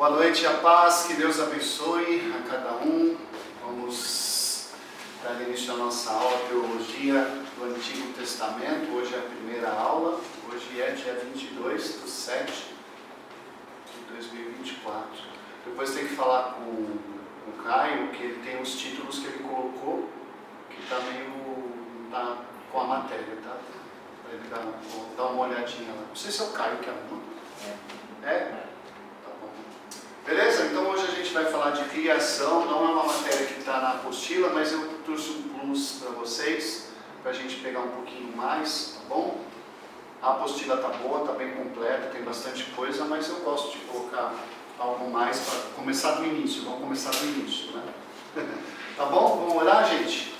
Boa noite, a paz, que Deus abençoe a cada um. Vamos dar início à nossa aula de Teologia do Antigo Testamento. Hoje é a primeira aula, hoje é dia 22/7/2024. Depois tem que falar com o Caio, que ele tem os títulos que ele colocou, que está meio... tá com a matéria, tá? Para ele dar uma olhadinha lá. Não sei se é o Caio que arruma. É? Beleza? Então hoje a gente vai falar de criação, não é uma matéria que está na apostila, mas eu trouxe um plus para vocês, para a gente pegar um pouquinho mais, tá bom? A apostila está boa, está bem completa, tem bastante coisa, mas eu gosto de colocar algo mais para começar do início, vamos começar do início, né? Tá bom? Vamos orar, gente?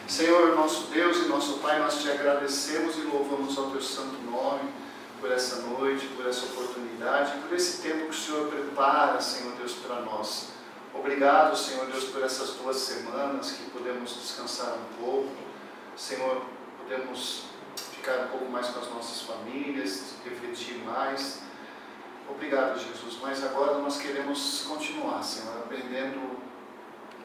Senhor, nosso Deus e nosso Pai, nós te agradecemos e louvamos ao teu santo nome, por essa noite, por essa oportunidade, por esse tempo que o Senhor prepara, Senhor Deus, para nós. Obrigado, Senhor Deus, por essas 2 semanas que podemos descansar um pouco. Senhor, podemos ficar um pouco mais com as nossas famílias, refletir mais. Obrigado, Jesus. Mas agora nós queremos continuar, Senhor, aprendendo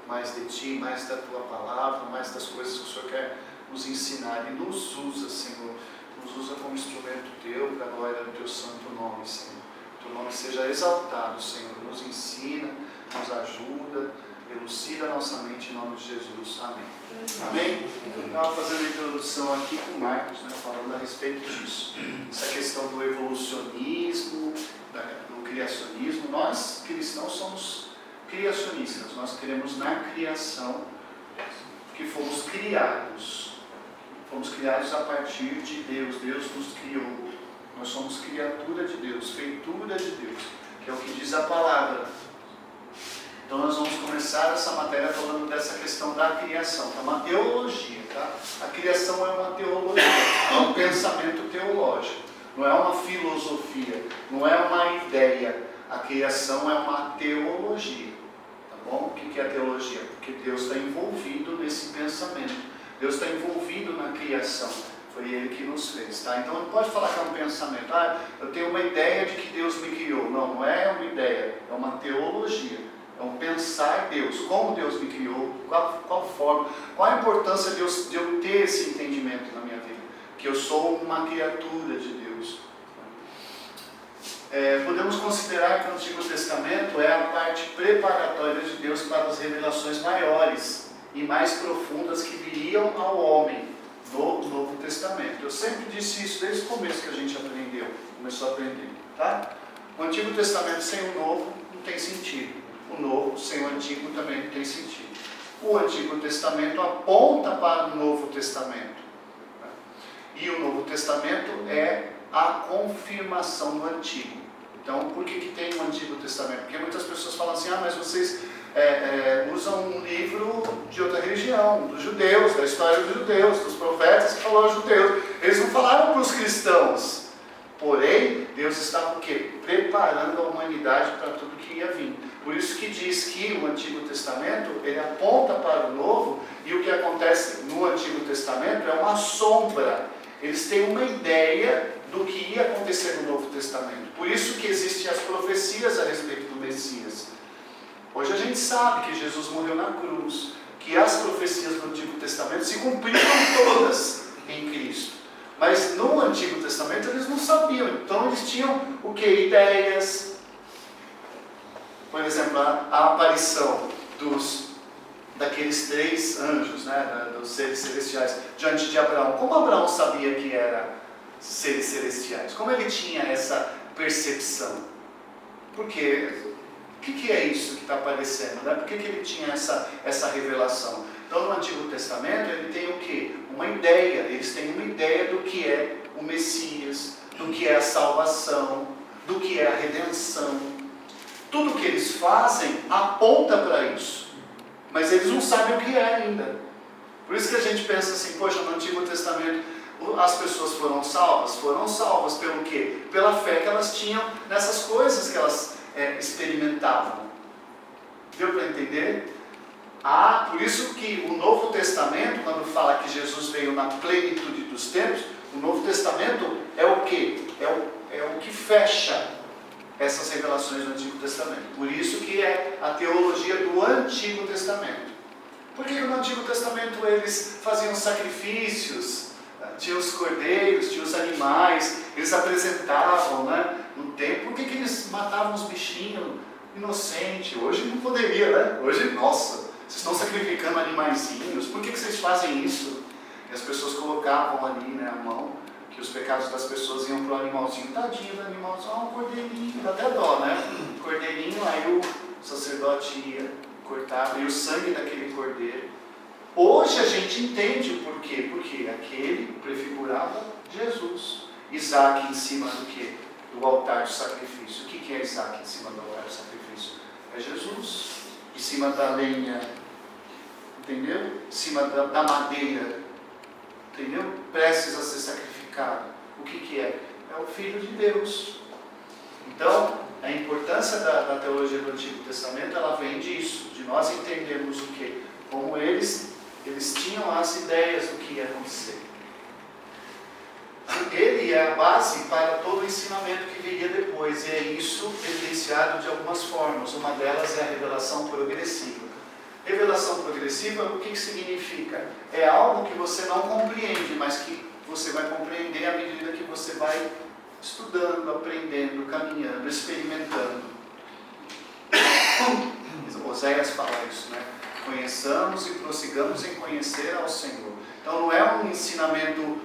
mais de Ti, mais da Tua palavra, mais das coisas que o Senhor quer nos ensinar. E nos usa, Senhor. Nos usa como instrumento Teu, para a glória do Teu santo nome, Senhor. Teu nome seja exaltado, Senhor. Nos ensina, nos ajuda, elucida a nossa mente em nome de Jesus. Amém. Amém? Eu estava fazendo a introdução aqui com o Marcos, né, falando a respeito disso. Essa questão do evolucionismo, do criacionismo. Nós, cristãos, somos criacionistas. Nós cremos na criação, que fomos criados. Fomos criados a partir de Deus. Deus nos criou. Nós somos criatura de Deus, feitura de Deus, que é o que diz a palavra. Então nós vamos começar essa matéria falando dessa questão da criação. É uma teologia, tá? A criação é uma teologia, é um pensamento teológico. Não é uma filosofia, não é uma ideia. A criação é uma teologia. Tá bom? O que é a teologia? Porque Deus está envolvido nesse pensamento. Deus está envolvido na criação. Foi Ele que nos fez, tá? Então não pode falar que é um pensamento. Ah, eu tenho uma ideia de que Deus me criou. Não, não é uma ideia. É uma teologia. É um pensar Deus. Como Deus me criou. Qual forma. Qual a importância de eu ter esse entendimento na minha vida. Que eu sou uma criatura de Deus. Podemos considerar que o Antigo Testamento é a parte preparatória de Deus para as revelações maiores e mais profundas que viriam ao homem no Novo Testamento. Eu sempre disse isso desde o começo que a gente começou a aprender, tá? O Antigo Testamento sem o Novo não tem sentido. O Novo sem o Antigo também não tem sentido. O Antigo Testamento aponta para o Novo Testamento. E o Novo Testamento é a confirmação do Antigo. Então, por que tem o Antigo Testamento? Porque muitas pessoas falam assim, mas vocês usam um livro de outra religião, dos judeus, da história dos judeus, dos profetas que falaram aos judeus. Eles não falaram para os cristãos. Porém, Deus estava o quê? Preparando a humanidade para tudo que ia vir. Por isso que diz que o Antigo Testamento, ele aponta para o Novo, e o que acontece no Antigo Testamento é uma sombra. Eles têm uma ideia do que ia acontecer no Novo Testamento. Por isso que existem as profecias a respeito do Messias. Hoje a gente sabe que Jesus morreu na cruz, que as profecias do Antigo Testamento se cumpriram todas em Cristo. Mas no Antigo Testamento eles não sabiam, então eles tinham o que? Ideias. Por exemplo, a aparição daqueles 3 anjos, né, dos seres celestiais, diante de Abraão. Como Abraão sabia que eram seres celestiais? Como ele tinha essa percepção? Porque... o que é isso que está aparecendo? Né? Por que ele tinha essa revelação? Então, no Antigo Testamento, ele tem o quê? Uma ideia. Eles têm uma ideia do que é o Messias, do que é a salvação, do que é a redenção. Tudo que eles fazem aponta para isso. Mas eles não sabem o que é ainda. Por isso que a gente pensa assim, poxa, no Antigo Testamento, as pessoas foram salvas? Foram salvas pelo quê? Pela fé que elas tinham nessas coisas que elas experimentavam. Deu para entender? Por isso que o Novo Testamento, quando fala que Jesus veio na plenitude dos tempos, o Novo Testamento é o quê? É o que fecha essas revelações do Antigo Testamento. Por isso que é a teologia do Antigo Testamento. Por que no Antigo Testamento eles faziam sacrifícios? Tinha os cordeiros, tinha os animais, eles apresentavam, né, no templo. Por que eles matavam os bichinhos inocentes? Hoje não poderia, né? Hoje, nossa, vocês estão sacrificando animaizinhos, por que vocês fazem isso? E as pessoas colocavam ali, né, a mão, que os pecados das pessoas iam para o animalzinho. Tadinho do animalzinho, um cordeirinho, dá até dó, né? Cordeirinho, aí o sacerdote ia, cortava, e o sangue daquele cordeiro. Hoje a gente entende o porquê. Porque aquele prefigurava Jesus. Isaac em cima do quê? Do altar do sacrifício. O que é Isaac em cima do altar do sacrifício? É Jesus. Em cima da lenha, entendeu? Em cima da madeira, entendeu? Prestes a ser sacrificado. O que é? É o Filho de Deus. Então, a importância da teologia do Antigo Testamento, ela vem disso, de nós entendermos o quê? Como eles tinham as ideias do que ia acontecer. Ele é a base para todo o ensinamento que viria depois, e é isso evidenciado de algumas formas. Uma delas é a revelação progressiva. Revelação progressiva, o que significa? É algo que você não compreende, mas que você vai compreender à medida que você vai estudando, aprendendo, caminhando, experimentando. Oséias fala isso, né? Conheçamos e prossigamos em conhecer ao Senhor. Então não é um ensinamento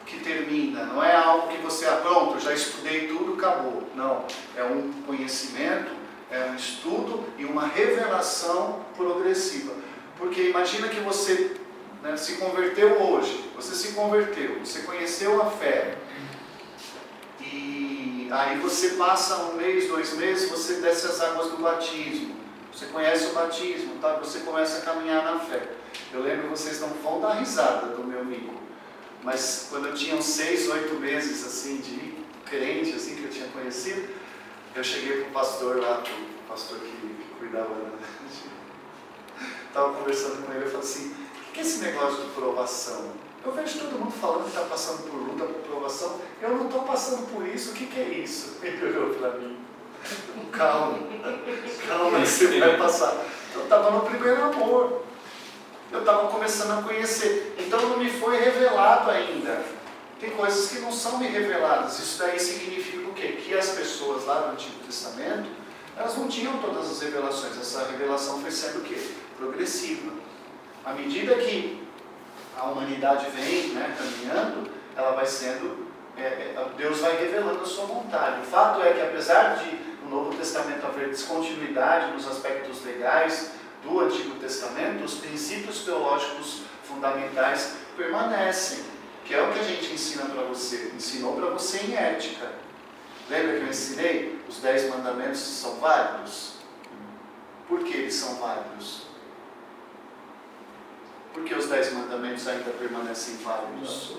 que termina, não é algo que você, pronto, já estudei tudo, acabou. Não, é um conhecimento, é um estudo e uma revelação progressiva. Porque imagina que você, né, se converteu hoje, você se converteu, você conheceu a fé, e aí você passa 1 mês, 2 meses, você desce as águas do batismo. Você conhece o batismo, tá? Você começa a caminhar na fé. Eu lembro, vocês não vão dar risada do meu amigo, mas quando eu tinha uns 6, 8 meses assim, de crente, assim, que eu tinha conhecido, eu cheguei para o pastor lá, o pastor que cuidava da gente, estava conversando com ele, eu falei assim, o que é esse negócio de provação? Eu vejo todo mundo falando que está passando por luta, por provação, eu não estou passando por isso, o que é isso? Ele olhou para mim. Calma, você vai passar. Eu estava no primeiro amor, eu estava começando a conhecer, então não me foi revelado ainda. Tem coisas que não são me reveladas. Isso daí significa o quê? Que as pessoas lá do Antigo Testamento, elas não tinham todas as revelações. Essa revelação foi sendo o quê? Progressiva. À medida que a humanidade vem, né, caminhando, ela vai sendo, Deus vai revelando a sua vontade. O fato é que, apesar de no Novo Testamento haver descontinuidade nos aspectos legais do Antigo Testamento, os princípios teológicos fundamentais permanecem, que é o que a gente ensina para você, ensinou para você em ética. Lembra que eu ensinei? Os 10 mandamentos são válidos? Por que eles são válidos? Por que os 10 mandamentos ainda permanecem válidos?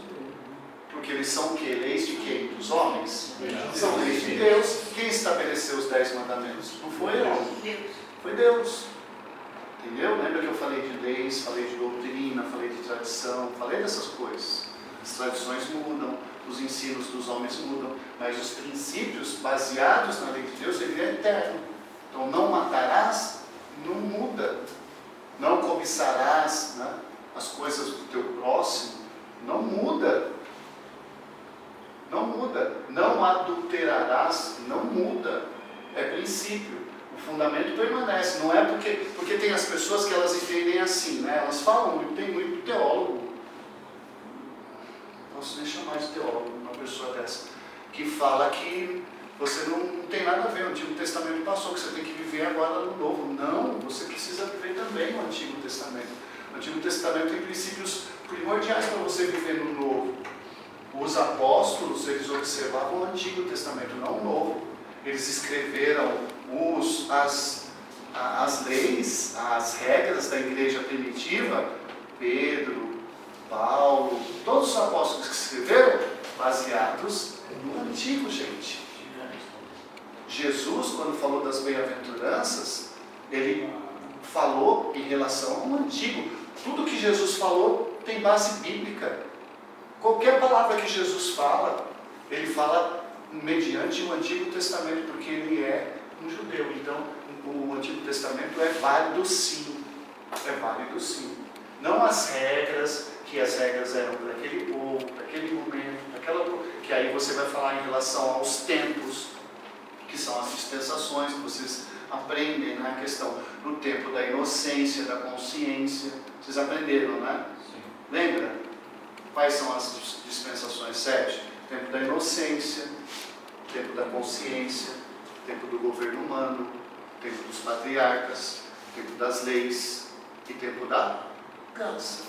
Porque eles são o quê? Leis de quem? Dos homens? São leis de Deus. Quem estabeleceu os 10 mandamentos? Não foi eu. Foi Deus. Entendeu? Lembra que eu falei de leis, falei de doutrina, falei de tradição, falei dessas coisas. As tradições mudam, os ensinos dos homens mudam, mas os princípios baseados na lei de Deus, ele é eterno. Então, não matarás, não muda. Não cobiçarás, né, as coisas do teu próximo, não muda. Não muda. Não adulterarás, não muda. É princípio. O fundamento permanece. Não é porque tem as pessoas que elas entendem assim, né? Elas falam muito, tem muito teólogo. Posso nem chamar de teólogo uma pessoa dessa, que fala que você não tem nada a ver, o Antigo Testamento passou, que você tem que viver agora no Novo. Não, você precisa viver também no Antigo Testamento. O Antigo Testamento tem princípios primordiais para você viver no Novo. Os apóstolos, eles observavam o Antigo Testamento, não o Novo. Eles escreveram as leis, as regras da igreja primitiva. Pedro, Paulo, todos os apóstolos que escreveram, baseados no Antigo, gente. Jesus, quando falou das bem-aventuranças, ele falou em relação ao Antigo. Tudo que Jesus falou tem base bíblica. Qualquer palavra que Jesus fala, ele fala mediante o Antigo Testamento, porque ele é um judeu. Então, o Antigo Testamento é válido sim. É válido sim. Não as regras, que as regras eram para aquele povo, para aquele momento, que aí você vai falar em relação aos tempos, que são as dispensações, que vocês aprendem na questão do tempo da inocência, da consciência. Vocês aprenderam, né? Sim. Lembra? Quais são as dispensações? 7. Tempo da inocência, tempo da consciência, tempo do governo humano, tempo dos patriarcas, tempo das leis e tempo da graça.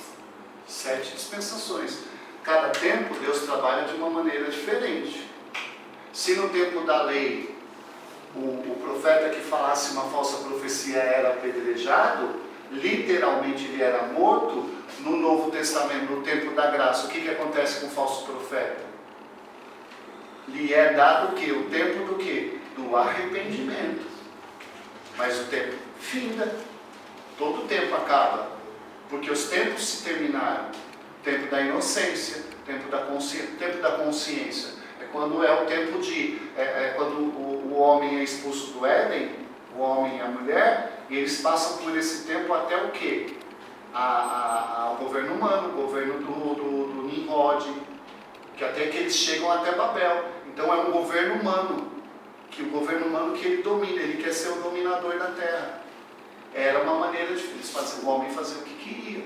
7 dispensações. Cada tempo Deus trabalha de uma maneira diferente. Se no tempo da lei o profeta que falasse uma falsa profecia era apedrejado, literalmente ele era morto. No Novo Testamento, no tempo da graça, o que acontece com o falso profeta? Lhe é dado o quê? O tempo do quê? Do arrependimento. Mas o tempo finda. Todo o tempo acaba. Porque os tempos se terminaram. Tempo da inocência, tempo da consciência. É quando é o tempo de... quando o homem é expulso do Éden, o homem e a mulher, e eles passam por esse tempo até o quê? O governo humano, o governo do Nimrod, que até que eles chegam até Babel. Então é um governo humano, o governo humano que ele domina, ele quer ser o dominador da terra. Era uma maneira de o homem fazer o que queria.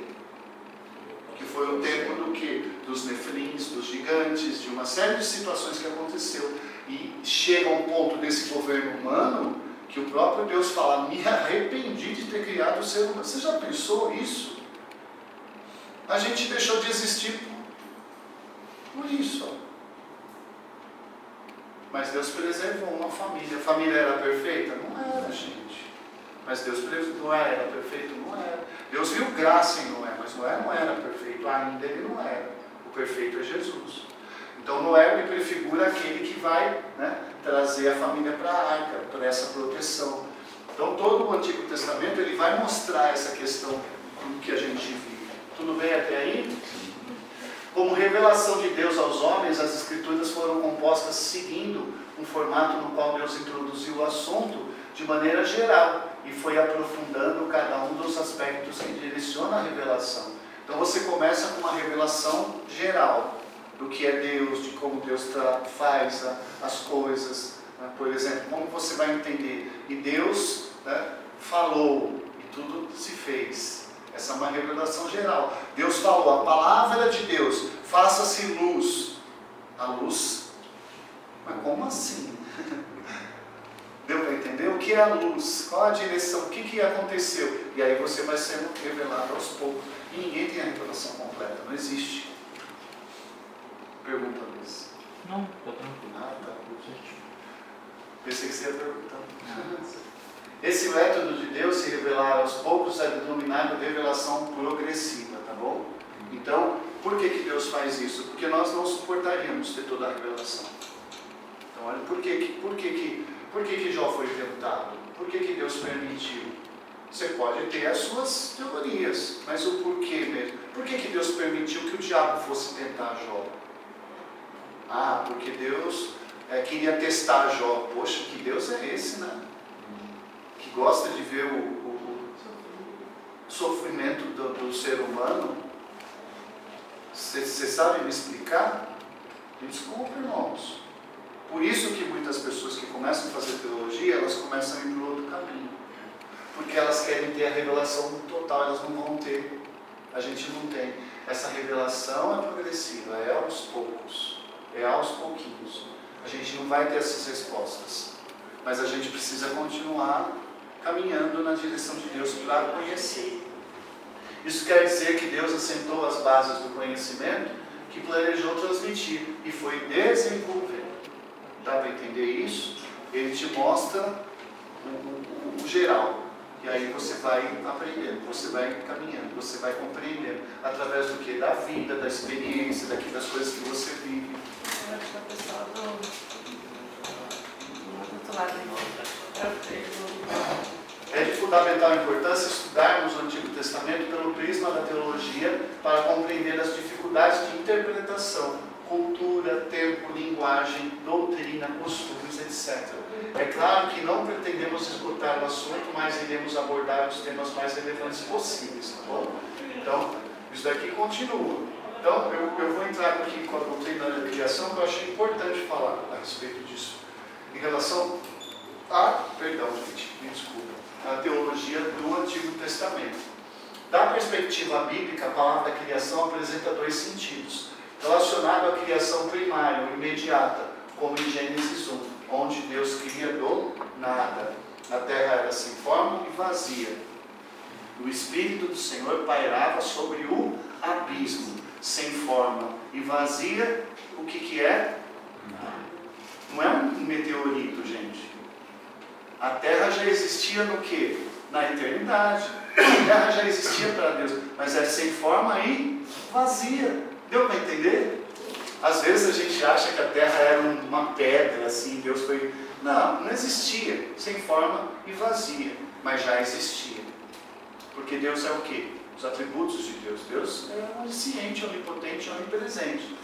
Que foi o tempo do quê? Dos nefilins, dos gigantes, de uma série de situações que aconteceu. E chega um ponto desse governo humano que o próprio Deus fala: me arrependi de ter criado o ser humano. Você já pensou isso? A gente deixou de existir por isso. Mas Deus preservou uma família. A família era perfeita? Não era, gente. Mas Deus preservou. Noé era perfeito? Não era. Deus viu graça em Noé, mas Noé não era perfeito. Ainda ele não era. O perfeito é Jesus. Então Noé me prefigura aquele que vai, né, trazer a família para a arca, para essa proteção. Então todo o Antigo Testamento ele vai mostrar essa questão do que a gente vive. Tudo bem até aí? Como revelação de Deus aos homens, as Escrituras foram compostas seguindo um formato no qual Deus introduziu o assunto de maneira geral e foi aprofundando cada um dos aspectos que direciona a revelação. Então você começa com uma revelação geral do que é Deus, de como Deus faz as coisas. Né? Por exemplo, como você vai entender? E Deus, né, falou e tudo se fez. Essa é uma revelação geral. Deus falou, a palavra de Deus, faça-se luz. A luz? Mas como assim? Deu para entender? O que é a luz? Qual a direção? O que aconteceu? E aí você vai sendo revelado aos poucos. E ninguém tem a revelação completa, não existe. Pergunta, Luiz. Não, estou tranquilo. Tá. Pensei que você ia perguntar. Esse método de Deus se revelar aos poucos é denominado revelação progressiva, tá bom? Então, por que Deus faz isso? Porque nós não suportaríamos ter toda a revelação. Então, olha, por que Jó foi tentado? Por que Deus permitiu? Você pode ter as suas teorias, mas o porquê mesmo? Por que Deus permitiu que o diabo fosse tentar Jó? Porque Deus queria testar Jó. Poxa, que Deus é esse, né? Que gosta de ver o sofrimento do ser humano. Você sabe me explicar? Me desculpa, irmãos. Por isso que muitas pessoas que começam a fazer teologia, elas começam a ir para outro caminho. Porque elas querem ter a revelação total, elas não vão ter. A gente não tem. Essa revelação é progressiva, é aos poucos. É aos pouquinhos. A gente não vai ter essas respostas. Mas a gente precisa continuar caminhando na direção de Deus para conhecer. Isso quer dizer que Deus assentou as bases do conhecimento que planejou transmitir e foi desenvolver. Dá para entender isso? Ele te mostra o geral. E aí você vai aprendendo, você vai caminhando, você vai compreendendo. Através do que? Da vida, da experiência, das coisas que você vive. Eu acho que a pessoa do outro lado É de fundamental importância estudarmos o Antigo Testamento pelo prisma da teologia para compreender as dificuldades de interpretação cultura, tempo, linguagem, doutrina, costumes, etc. É claro que não pretendemos esgotar o assunto, mas iremos abordar os temas mais relevantes possíveis, tá bom? Então, isso daqui continua. Então, eu vou entrar aqui com a doutrina da criação, que eu achei importante falar a respeito disso. Em relação a, perdão gente, me desculpa, a teologia do Antigo Testamento. Da perspectiva bíblica, a palavra criação apresenta dois sentidos. Relacionado à criação primária, ou imediata, como em Gênesis 1, onde Deus cria do nada. A terra era sem forma e vazia. O Espírito do Senhor pairava sobre o abismo, sem forma e vazia. O que é? Não é um meteorito, gente. A terra já existia no quê? Na eternidade. A terra já existia para Deus, mas é sem forma e vazia. Deu para entender? Às vezes a gente acha que a terra era uma pedra, assim, Deus foi... Não, não existia, sem forma e vazia, mas já existia. Porque Deus é o quê? Os atributos de Deus. Deus é onisciente, onipotente, onipresente.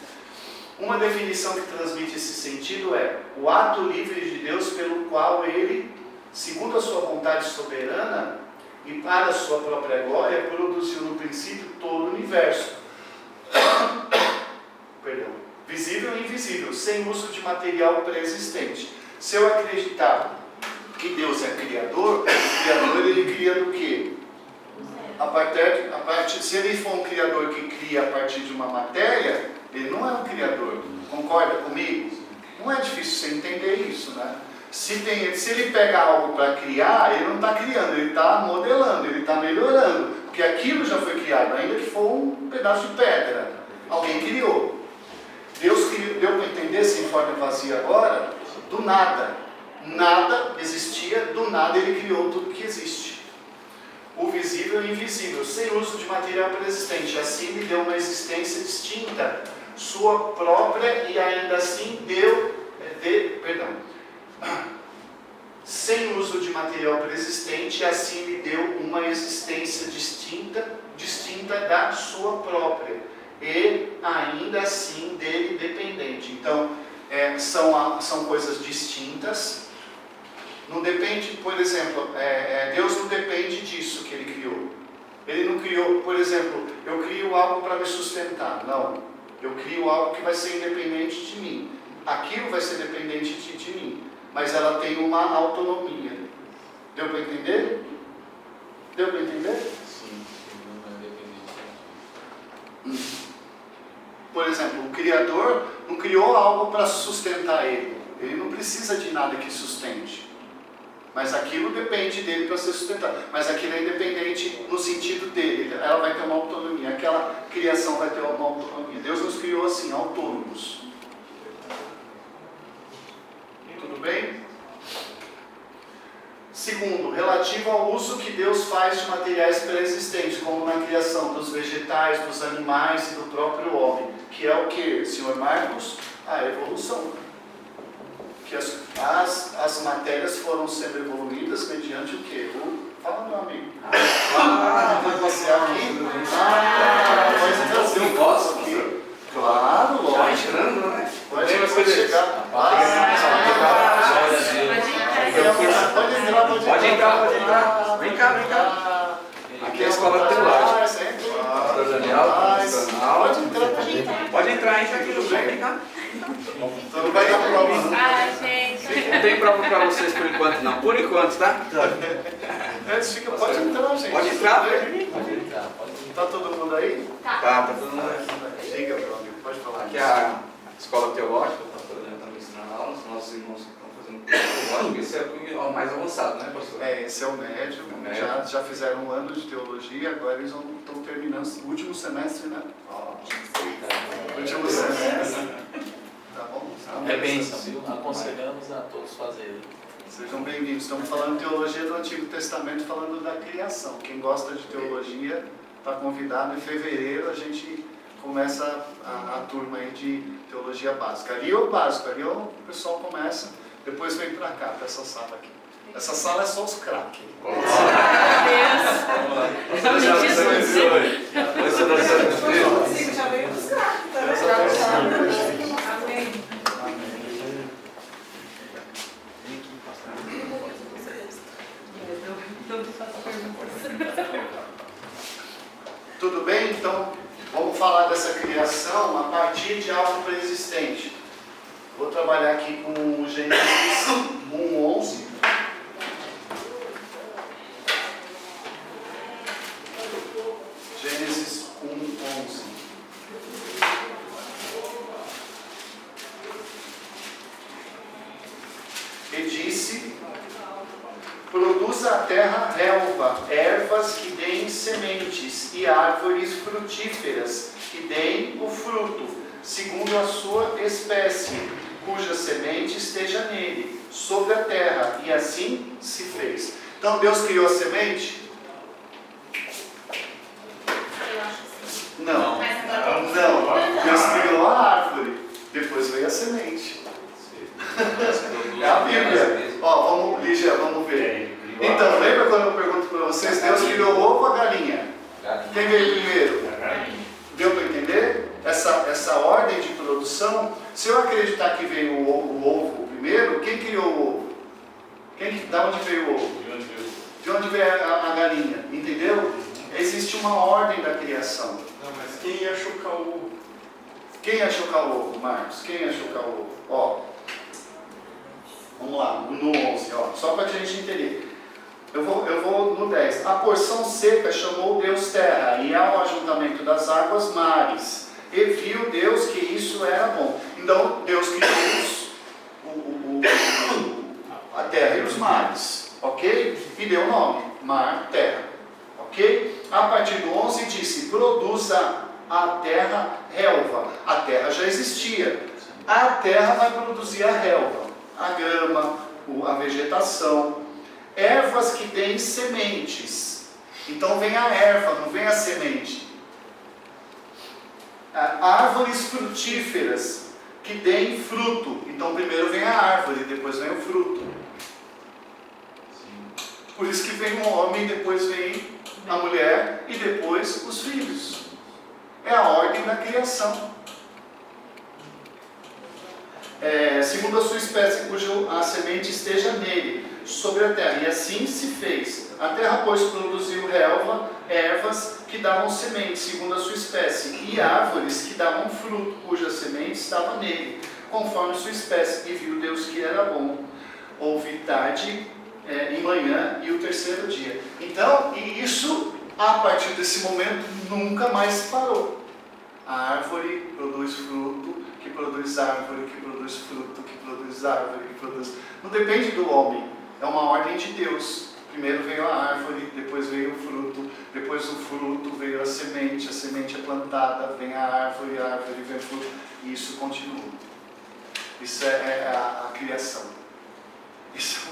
Uma definição que transmite esse sentido é o ato livre de Deus pelo qual Ele, segundo a sua vontade soberana e para a sua própria glória, produziu no princípio todo o universo. Perdão. Visível e invisível, sem uso de material pré-existente. Se eu acreditar que Deus é criador, o criador ele cria do quê? Se ele for um criador que cria a partir de uma matéria, ele não é um criador. Concorda comigo? Não é difícil você entender isso, né? Se ele pega algo para criar, ele não está criando, ele está modelando, ele está melhorando. Porque aquilo já foi criado, ainda que for um pedaço de pedra. Alguém criou. Deus criou, deu para entender sem forma vazia agora? Do nada. Nada existia, do nada ele criou tudo que existe. O visível e o invisível, sem uso de material pré-existente. Assim lhe deu uma existência distinta, sua própria, e ainda assim sem uso de material pré-existente, assim lhe deu uma existência distinta da sua própria, e ainda assim dele dependente. Então, são coisas distintas. Não depende, por exemplo, Deus não depende disso que Ele criou. Ele não criou, por exemplo, eu crio algo para me sustentar. Não, eu crio algo que vai ser independente de mim. Aquilo vai ser dependente de mim, mas ela tem uma autonomia. Deu para entender? Deu para entender? Sim, não é dependente. Por exemplo, o Criador não criou algo para sustentar Ele. Ele não precisa de nada que sustente. Mas aquilo depende dele para ser sustentado. Mas aquilo é independente no sentido dele. Ela vai ter uma autonomia. Aquela criação vai ter uma autonomia. Deus nos criou assim, autônomos. Tudo bem? Segundo, relativo ao uso que Deus faz de materiais pré-existentes, como na criação dos vegetais, dos animais e do próprio homem. Que é o que, senhor Marcos? A evolução. Que as matérias foram sendo evoluídas mediante o quê? Fala, meu amigo. Vai passear aqui? Pode trazer um posso aqui. Claro, lógico. Já entrando, né? Pode chegar. Pode entrar. Vem cá. Aqui é a escola teológica. Pode entrar, entra aqui no bem, vem cá. Então não vai dar prova. Ai, gente. Não tem prova para vocês por enquanto, não. Por enquanto, tá? Pode entrar, gente. Pode entrar, Tá todo mundo aí? Tá todo mundo aí. Diga, meu amigo, pode falar. Aqui é a escola teológica, estamos ensinando aulas, nossos irmãos estão fazendo teológico. Esse é o mais avançado, né, pastor? Esse é o médio. Já fizeram um ano de teologia, agora eles estão terminando o último semestre, né? Último semestre. Tá bom? É bênção, viu? Aconselhamos a todos fazerem. Sejam bem-vindos. Estamos falando de teologia do Antigo Testamento, falando da criação. Quem gosta de teologia está convidado. Em fevereiro a gente começa a turma aí de teologia básica. Ali é o básico, ali o pessoal começa, depois vem para cá, para essa sala aqui. Essa sala é só os craques. Já veio dos craques. tudo e faço perguntas. Tudo bem? Então, vamos falar dessa criação a partir de algo pré-existente. Vou trabalhar aqui com Gênesis 1:11. Gênesis 1:11. E disse: produza a terra relva, ervas que deem sementes, e árvores frutíferas que deem o fruto, segundo a sua espécie, cuja semente esteja nele, sobre a terra. E assim se fez. Então Deus criou a semente? Não. Não. Deus criou a árvore, depois veio a semente. É a Bíblia. Ó, vamos, Lígia, vamos ver. Então, lembra quando eu pergunto para vocês, Deus criou o ovo ou a galinha? Quem veio primeiro? Deu para entender? Essa ordem de produção, se eu acreditar que veio o ovo primeiro, quem criou o ovo? Da onde veio o ovo? De onde veio a galinha? Entendeu? Existe uma ordem da criação. Não, mas quem ia chocar o ovo? Quem ia chocar o ovo, Marcos? Quem ia chocar o ovo? Ó, vamos lá, no 11, ó, só para a gente entender. Eu vou no 10. A porção seca chamou Deus terra, e ao ajuntamento das águas, mares. E viu Deus que isso era bom. Então, Deus criou a terra e os mares, ok? E deu o nome, mar, terra, ok? A partir do 11 disse, produza a terra relva. A terra já existia. A terra vai produzir a relva, a grama, a vegetação. Ervas que deem sementes. Então vem a erva, não vem a semente. Árvores frutíferas que deem fruto. Então primeiro vem a árvore, depois vem o fruto. Por isso que vem o homem, depois vem a mulher e depois os filhos. É a ordem da criação. Segundo a sua espécie, cuja a semente esteja nele, sobre a terra. E assim se fez. A terra, pois, produziu relva, ervas que davam semente, segundo a sua espécie, e árvores que davam fruto, cuja semente estava nele, conforme a sua espécie. E viu Deus que era bom. Houve tarde e manhã e o terceiro dia. Então, e isso, a partir desse momento, nunca mais parou. A árvore produz fruto, que produz árvore, que produz fruto, que produz árvore, que produz... Não depende do homem. É uma ordem de Deus. Primeiro veio a árvore, depois veio o fruto, depois o fruto veio a semente é plantada, vem a árvore vem o fruto, e isso continua. Isso é a criação. Isso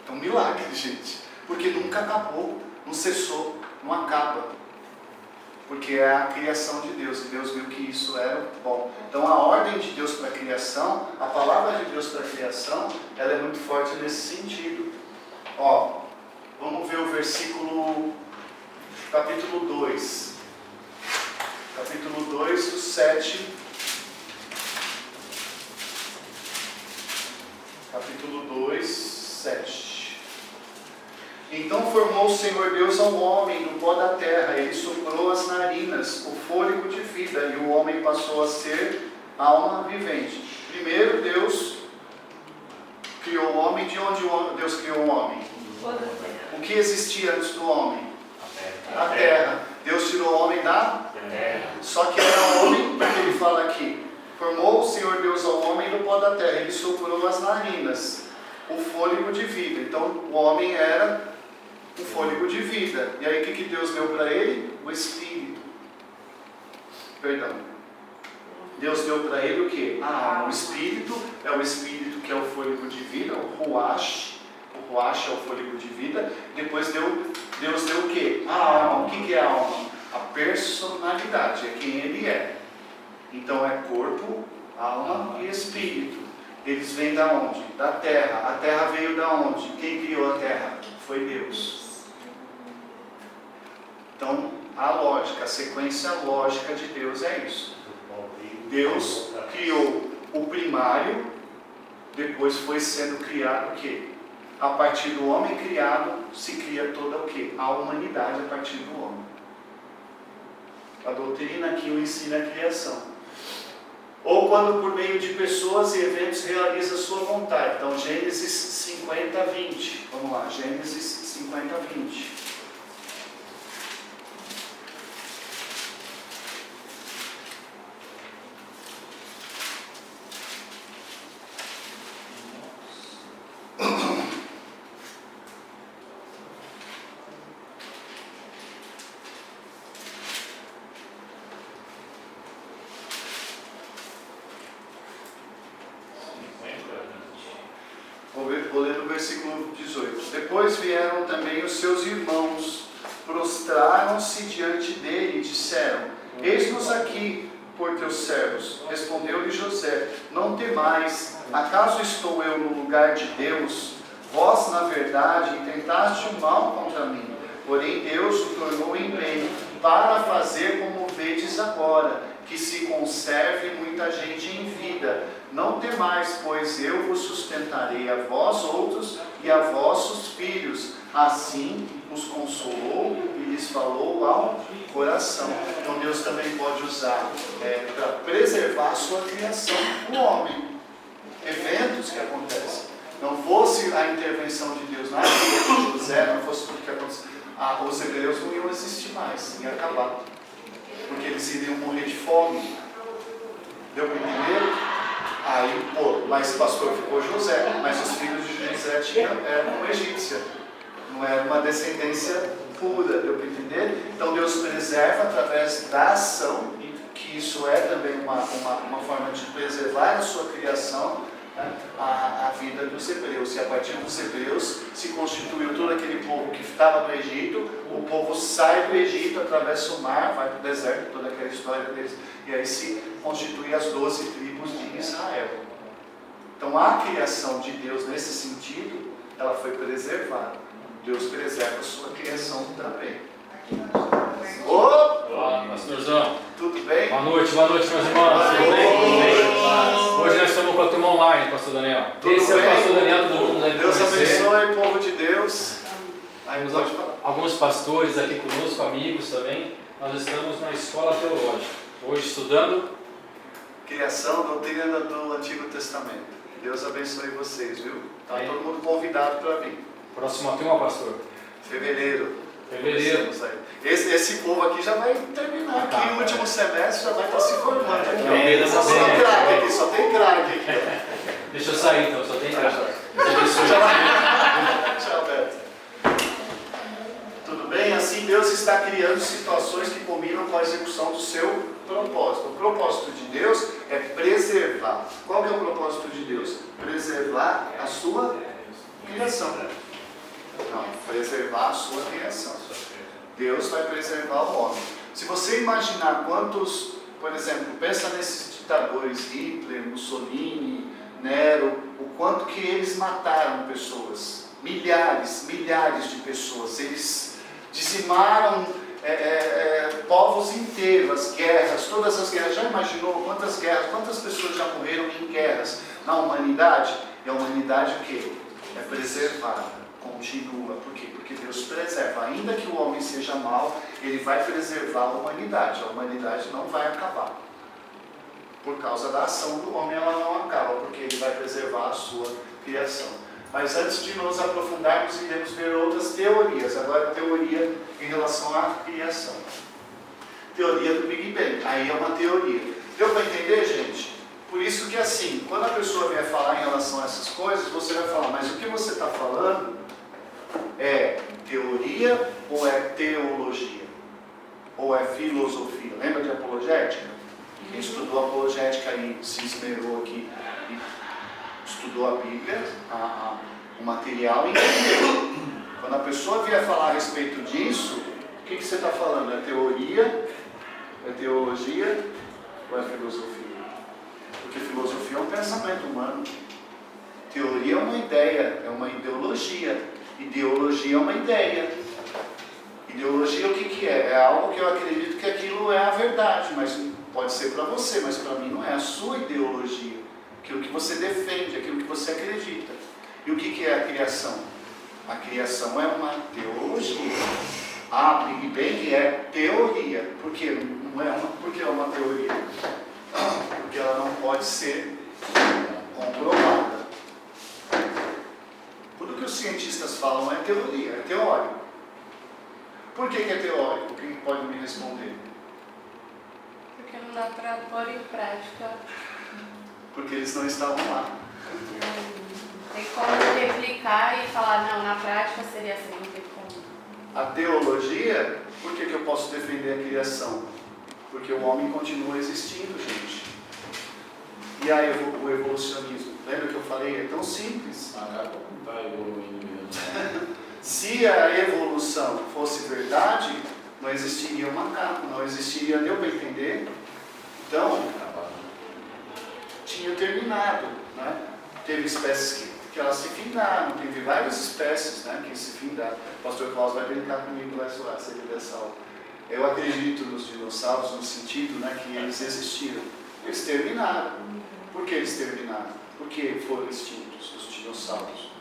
é um milagre, gente. Porque nunca acabou, não cessou, não acaba. Porque é a criação de Deus, e Deus viu que isso era bom. Então a ordem de Deus para a criação, a palavra de Deus para a criação, ela é muito forte nesse sentido. Ó, vamos ver o versículo, capítulo 2. Capítulo 2, do 7. Capítulo 2, 7. Então formou o Senhor Deus ao homem do pó da terra, ele soprou as narinas, o fôlego de vida, e o homem passou a ser alma vivente. Primeiro Deus criou o homem. De onde Deus criou o homem? O que existia antes do homem? A terra. Deus tirou o homem da terra. Só que era homem, porque ele fala aqui, formou o Senhor Deus ao homem do pó da terra, ele soprou as narinas, o fôlego de vida. Então o homem era o fôlego de vida. E aí o que Deus deu para ele? O Espírito. Perdão. Deus deu para ele o quê? A alma. O Espírito é o Espírito que é o fôlego de vida, o Ruach. O Ruach é o fôlego de vida. Depois Deus deu o quê? A alma. O que é a alma? A personalidade, é quem ele é. Então é corpo, alma e espírito. Eles vêm da onde? Da terra. A terra veio da onde? Quem criou a terra? Foi Deus. Então, a lógica, a sequência lógica de Deus é isso. Deus criou o primário, depois foi sendo criado o quê? a partir do homem criado, se cria toda o quê? A humanidade a partir do homem. A doutrina aqui o ensina a criação. Ou quando por meio de pessoas e eventos realiza a sua vontade. Então Gênesis 50, 20. Vamos lá, Gênesis 50, 20. Vou ler no versículo 18. Depois vieram também os seus irmãos, prostraram-se diante dele e disseram: Eis-nos aqui por teus servos. Respondeu-lhe José: Não temais, acaso estou eu no lugar de Deus? Vós, na verdade, intentaste o mal contra mim, porém Deus o tornou em bem, para fazer como vedes agora, que se conserve muita gente em vida. Não temais, pois eu vos sustentarei a vós outros e a vossos filhos. Assim os consolou e lhes falou ao coração. Então Deus também pode usar para preservar a sua criação, o homem. Eventos que acontecem. Não fosse a intervenção de Deus na vida de José, não fosse tudo que aconteceu, os hebreus não iam existir mais, iam acabar. Porque eles iriam morrer de fome. Deu para entender? Aí, mas pastor ficou José, mas os filhos de José eram egípcia, não era uma descendência pura, deu para entender? Então Deus preserva através da ação, que isso é também uma forma de preservar a sua criação, né? A vida dos hebreus. E a partir dos hebreus se constituiu todo aquele povo que estava no Egito. O povo sai do Egito, atravessa o mar, vai para o deserto, toda aquela história deles, e aí se constitui as 12 tribos de Israel. Então a criação de Deus nesse sentido, ela foi preservada. Deus preserva a sua criação também. Olá, pastorzão. Tudo bem? Boa noite, meus irmãos. Tudo bem? Hoje nós estamos com a turma online, pastor Daniel. Tudo Esse bem? é o pastor Daniel, todo mundo deve Deus conhecer. abençoe, povo de Deus. Aí Temos pode falar. alguns pastores aqui conosco, amigos também. Nós estamos na escola teológica, hoje estudando Criação, doutrina do Antigo Testamento. Deus abençoe vocês, viu? Está Amém. todo mundo convidado para vir. próxima turma, pastor. Fevereiro. Fevereiro. Esse povo aqui já vai terminar aqui, o último semestre já vai estar se formando aqui. Amém. Só tem craque aqui, só tem craque aqui. Deixa eu sair então, só tem cara. Tchau, Beto. Tudo bem? Assim Deus está criando situações que combinam com a execução do seu propósito. O propósito de Deus é preservar. Qual que é o propósito de Deus? Preservar a sua criação. Não, preservar a sua criação. Deus vai preservar o homem. Se você imaginar quantos, por exemplo, pensa nesses ditadores, Hitler, Mussolini, Nero, o quanto que eles mataram pessoas, milhares de pessoas, eles dizimaram povos inteiros, as guerras, todas as guerras. Já imaginou quantas guerras, quantas pessoas já morreram em guerras na humanidade? E a humanidade o quê? É preservada. Continua. Por quê? Porque Deus preserva. Ainda que o homem seja mau, Ele vai preservar a humanidade. A humanidade não vai acabar. Por causa da ação do homem, ela não acaba, porque Ele vai preservar a sua criação. Mas antes de nos aprofundarmos, iremos ver outras teorias. Agora, a teoria em relação à criação. Teoria do Big Bang. Aí é uma teoria. Deu para entender, gente? Por isso que assim, quando a pessoa vier falar em relação a essas coisas, você vai falar, mas o que você está falando é teoria ou é teologia? Ou é filosofia? Lembra de apologética? Quem estudou apologética aí, se esmerou aqui e estudou a Bíblia, o material, e entendeu. Quando a pessoa vier falar a respeito disso, o que você está falando? É teoria? É teologia? Ou é filosofia? Porque filosofia é um pensamento humano. Teoria é uma ideia, é uma ideologia. Ideologia é uma ideia. Ideologia o que é? É algo que eu acredito que aquilo é a verdade, mas pode ser para você, mas para mim não é a sua ideologia. Aquilo que você defende, aquilo que você acredita. E o que é a criação? A criação é uma teologia. A Big Bang é teoria. Por quê? Porque é uma teoria? Porque ela não pode ser comprovada. Tudo que os cientistas falam é teoria, é teórico. Por que é teórico? Quem pode me responder? Porque não dá para pôr em prática. Porque eles não estavam lá. Não tem como replicar e falar, não, na prática seria assim, não tem como. A teologia, por que eu posso defender a criação? Porque o homem continua existindo, gente. E aí o evolucionismo? Lembra que eu falei? É tão simples. Macaco não está evoluindo mesmo. Se a evolução fosse verdade, não existiria o macaco, não existiria, deu para entender? Então, tinha terminado, né? Teve espécies que elas se findaram, teve várias espécies, né, que se findaram. O pastor Klaus vai brincar comigo lá se ele dessa aula. Eu acredito nos dinossauros no sentido, né, que eles existiram. Eles terminaram. Por que eles terminaram? Por que foram extintos os dinossauros?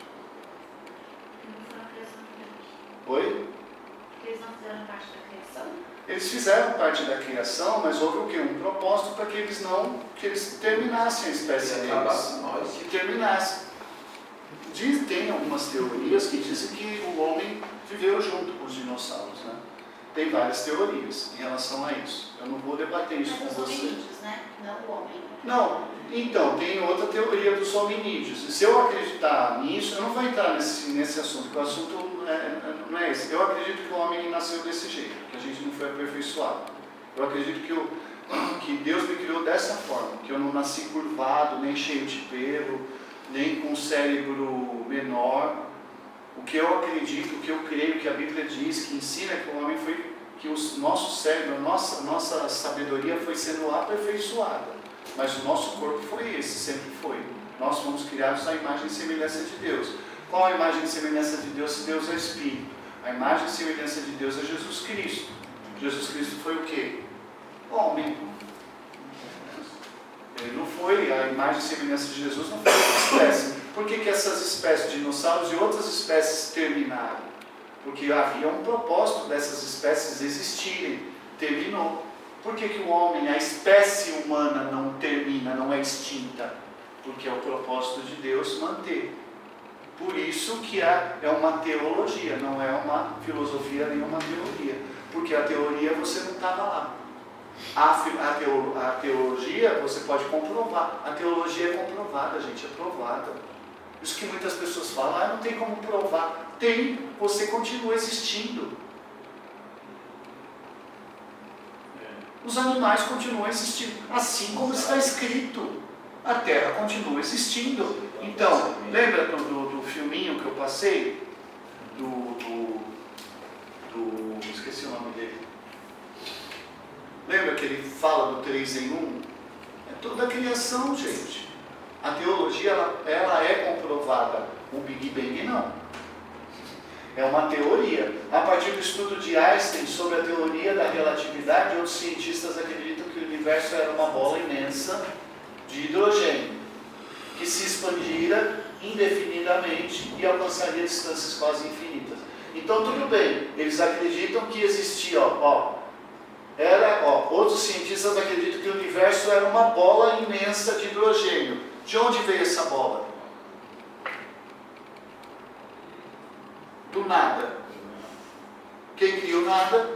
Oi? Eles não fizeram parte da criação? Eles fizeram parte da criação, mas houve o quê? Um propósito para que eles terminassem a espécie deles. Que terminassem. Tem algumas teorias que dizem que o homem viveu junto com os dinossauros, né? Tem várias teorias em relação a isso. Eu não vou debater isso com Mas os você. hominídeos, né? Não o homem. Não, então, tem outra teoria dos hominídeos. E se eu acreditar nisso, eu não vou entrar nesse assunto, porque o assunto não é esse. Eu acredito que o homem nasceu desse jeito, que a gente não foi aperfeiçoado. Eu acredito que Deus me criou dessa forma, que eu não nasci curvado, nem cheio de pelo, nem com um cérebro menor. O que eu acredito, o que eu creio, que a Bíblia diz, que ensina que o homem foi, que o nosso cérebro, a nossa sabedoria foi sendo aperfeiçoada. Mas o nosso corpo foi esse, sempre foi. Nós fomos criados à imagem e semelhança de Deus. Qual a imagem e semelhança de Deus se Deus é Espírito? A imagem e semelhança de Deus é Jesus Cristo. Jesus Cristo foi o quê? Homem. Ele não foi, a imagem e semelhança de Jesus não foi uma espécie. Por que essas espécies de dinossauros e outras espécies terminaram? Porque havia um propósito dessas espécies existirem. Terminou. Por que o homem, a espécie humana não termina, não é extinta? Porque é o propósito de Deus manter. Por isso que é uma teologia, não é uma filosofia nem uma teoria. Porque a teoria você não estava lá. A teologia você pode comprovar. A teologia é comprovada, gente, é provada. Isso que muitas pessoas falam, não tem como provar. Tem, você continua existindo. Os animais continuam existindo, assim como está escrito. A Terra continua existindo. Então, lembra do filminho que eu passei? Esqueci o nome dele. Lembra que ele fala do 3 em 1? É toda a criação, gente. A teologia, ela é comprovada. O Big Bang não. É uma teoria. A partir do estudo de Einstein sobre a teoria da relatividade, outros cientistas acreditam que o universo era uma bola imensa de hidrogênio, que se expandira indefinidamente e alcançaria distâncias quase infinitas. Então, tudo bem, eles acreditam que existia, outros cientistas acreditam que o universo era uma bola imensa de hidrogênio. De onde veio essa bola? Do nada. Quem criou nada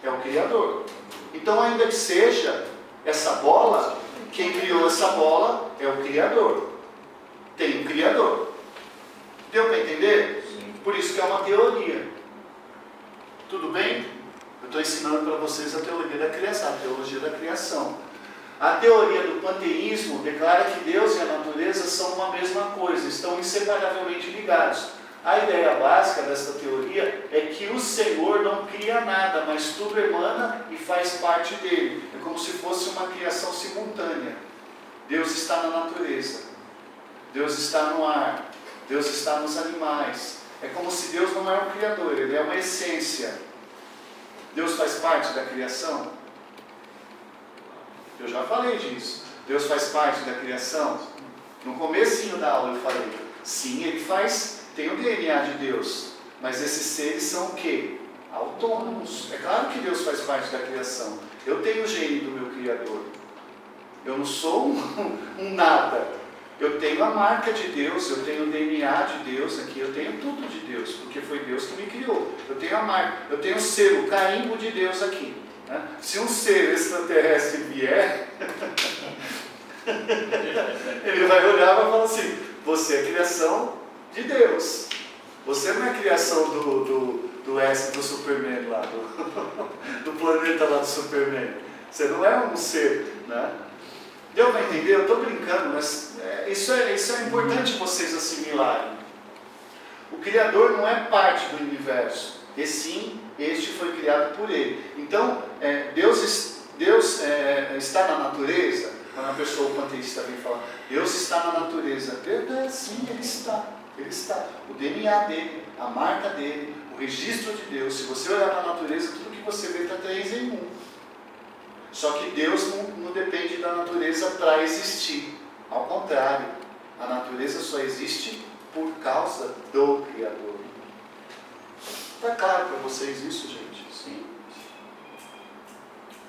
é o Criador. Então, ainda que seja essa bola, quem criou essa bola é o Criador. Tem um Criador. Deu para entender? Sim. Por isso que é uma teoria. Tudo bem? Eu estou ensinando para vocês a teoria da criação, a teologia da criação. A teoria do panteísmo declara que Deus e a natureza são uma mesma coisa, estão inseparavelmente ligados. A ideia básica dessa teoria é que o Senhor não cria nada, mas tudo emana e faz parte dele. É como se fosse uma criação simultânea. Deus está na natureza, Deus está no ar, Deus está nos animais. É como se Deus não é um criador, ele é uma essência. Deus faz parte da criação? Eu já falei disso. Deus faz parte da criação? No comecinho da aula eu falei, sim, ele faz têm o DNA de Deus, mas esses seres são o quê? Autônomos. É claro que Deus faz parte da criação. Eu tenho o gene do meu Criador. Eu não sou um nada. Eu tenho a marca de Deus, eu tenho o DNA de Deus aqui, eu tenho tudo de Deus, porque foi Deus que me criou. Eu tenho a marca, eu tenho o selo, o carimbo de Deus aqui. Né? Se um ser extraterrestre vier, ele vai olhar e vai falar assim: você é criação de Deus. Você não é criação do Superman lá, do planeta lá do Superman. Você não é um ser, né? Deu para entender? Eu estou brincando, mas isso é importante vocês assimilarem. O Criador não é parte do universo, e sim, este foi criado por Ele. Então, Deus está na natureza. Quando a pessoa, o panteísta vem falar, Deus está na natureza. Verdade, sim, Ele está. Ele está. O DNA dele, a marca dele, o registro de Deus. Se você olhar na natureza, tudo que você vê está 3 em 1. Só que Deus não depende da natureza para existir. Ao contrário, a natureza só existe por causa do Criador. Está claro para vocês isso, gente? Sim.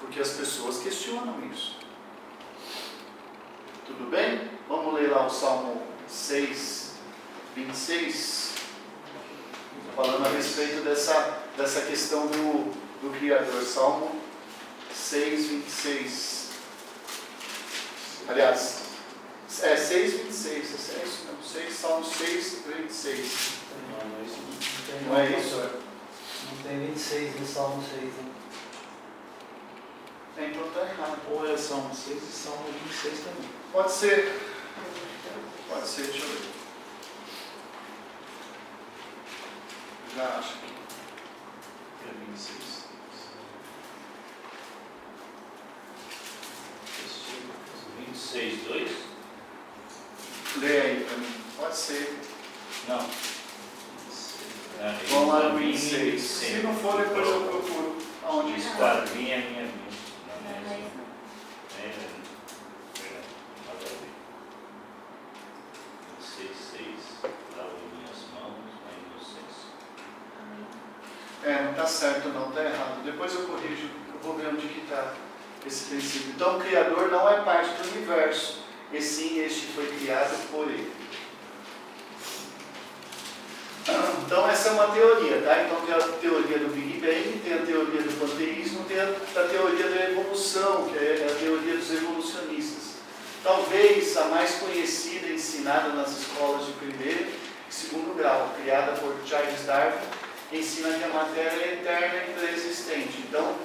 Porque as pessoas questionam isso. Tudo bem? Vamos ler lá o Salmo 6, 26. Falando a respeito dessa questão do Criador. Salmo 6, 26. Aliás, 6, 26. É isso mesmo. 6, Salmo 6, 26. Não é isso? Não tem 26 no Salmo 6, né? Então está errado. Ou é Salmo 6 e Salmo 26 também. Pode ser. Pode ser, deixa eu ver. Já acho que. É 26. 26, 2? Lê aí para mim. Pode ser. Não. Vamos lá no 26. Se não for, depois eu procuro. Aonde Diz está? quadrinha minha vida. Não é isso. Não está certo não, está errado. Depois eu corrijo, eu vou ver onde que está esse princípio. Então o Criador não é parte do universo, e sim este foi criado por Ele. Então essa é uma teoria, tá? Então tem a teoria do Big Bang, tem a teoria do panteísmo, tem a teoria da evolução, que é a teoria dos evolucionistas. Talvez a mais conhecida e ensinada nas escolas de primeiro e segundo grau, criada por Charles Darwin, ensina que a matéria é eterna e pré-existente. Então,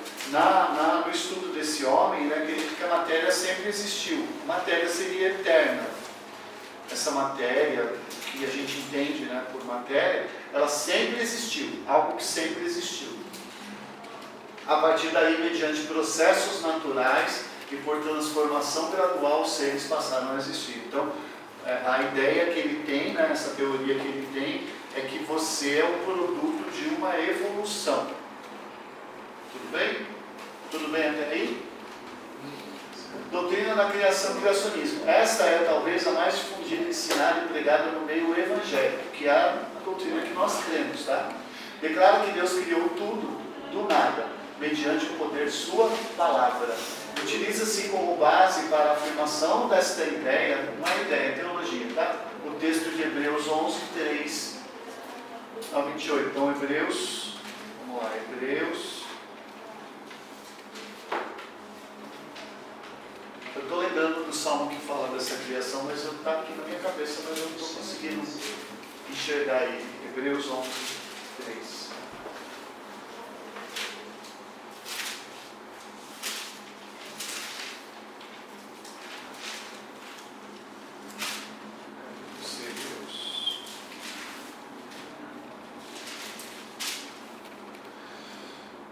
no estudo desse homem, ele acredita que a matéria sempre existiu. A matéria seria eterna. Essa matéria, que a gente entende, né, por matéria, ela sempre existiu, algo que sempre existiu. A partir daí, mediante processos naturais e por transformação gradual, os seres passaram a existir. Então, a ideia que ele tem, né, essa teoria que ele tem, é que você é um produto de uma evolução. Tudo bem? Tudo bem até aí? Doutrina da criação e criacionismo. Esta é talvez a mais difundida, ensinada e pregada no meio evangélico, que é a doutrina que nós cremos, tá? Declara que Deus criou tudo do nada, mediante o poder de sua palavra. Utiliza-se como base para a afirmação desta ideia, uma ideia, teologia, tá? O texto de Hebreus 11, 3 ao 28. Então, Hebreus, vamos lá, Hebreus. Eu estou lembrando do salmo que fala dessa criação, mas está aqui na minha cabeça, mas eu não estou conseguindo enxergar aí. Hebreus 11, 3.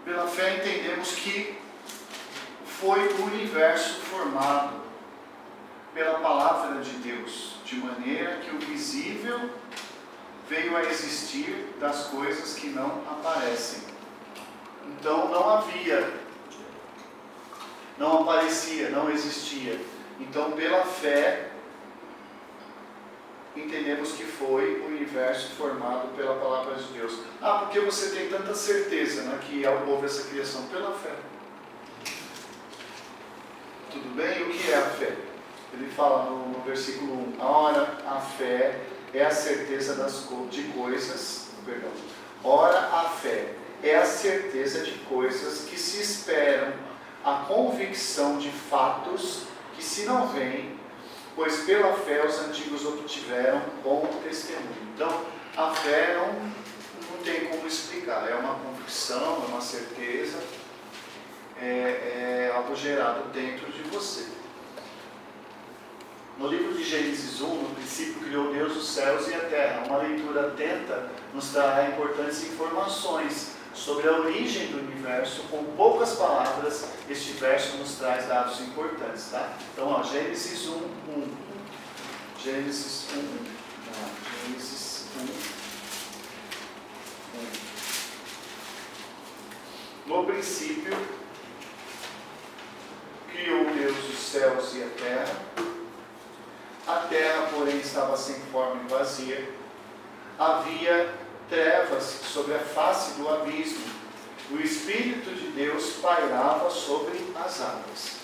Pela fé entendemos que foi o universo formado pela palavra de Deus, de maneira que o visível veio a existir das coisas que não aparecem. Então não havia, não aparecia, não existia. Então pela fé entendemos que foi o universo formado pela palavra de Deus. Ah, porque você tem tanta certeza, né, que houve essa criação? Pela fé. Tudo bem? O que é a fé? Ele fala no versículo 1, ora, a fé é a certeza de coisas, perdão, ora, a fé é a certeza de coisas que se esperam, a convicção de fatos que se não veem, pois pela fé os antigos obtiveram bom testemunho. Então, a fé não tem como explicar, é uma convicção, é uma certeza, é algo gerado dentro de você. No livro de Gênesis 1, no princípio criou Deus os céus e a terra. Uma leitura atenta nos trará importantes informações sobre a origem do universo. Com poucas palavras, este verso nos traz dados importantes, tá? Então, ó, Gênesis 1. Gênesis 1. Gênesis 1. No princípio, criou Deus os céus e a terra. A terra, porém, estava sem forma e vazia. Havia trevas sobre a face do abismo. O Espírito de Deus pairava sobre as águas.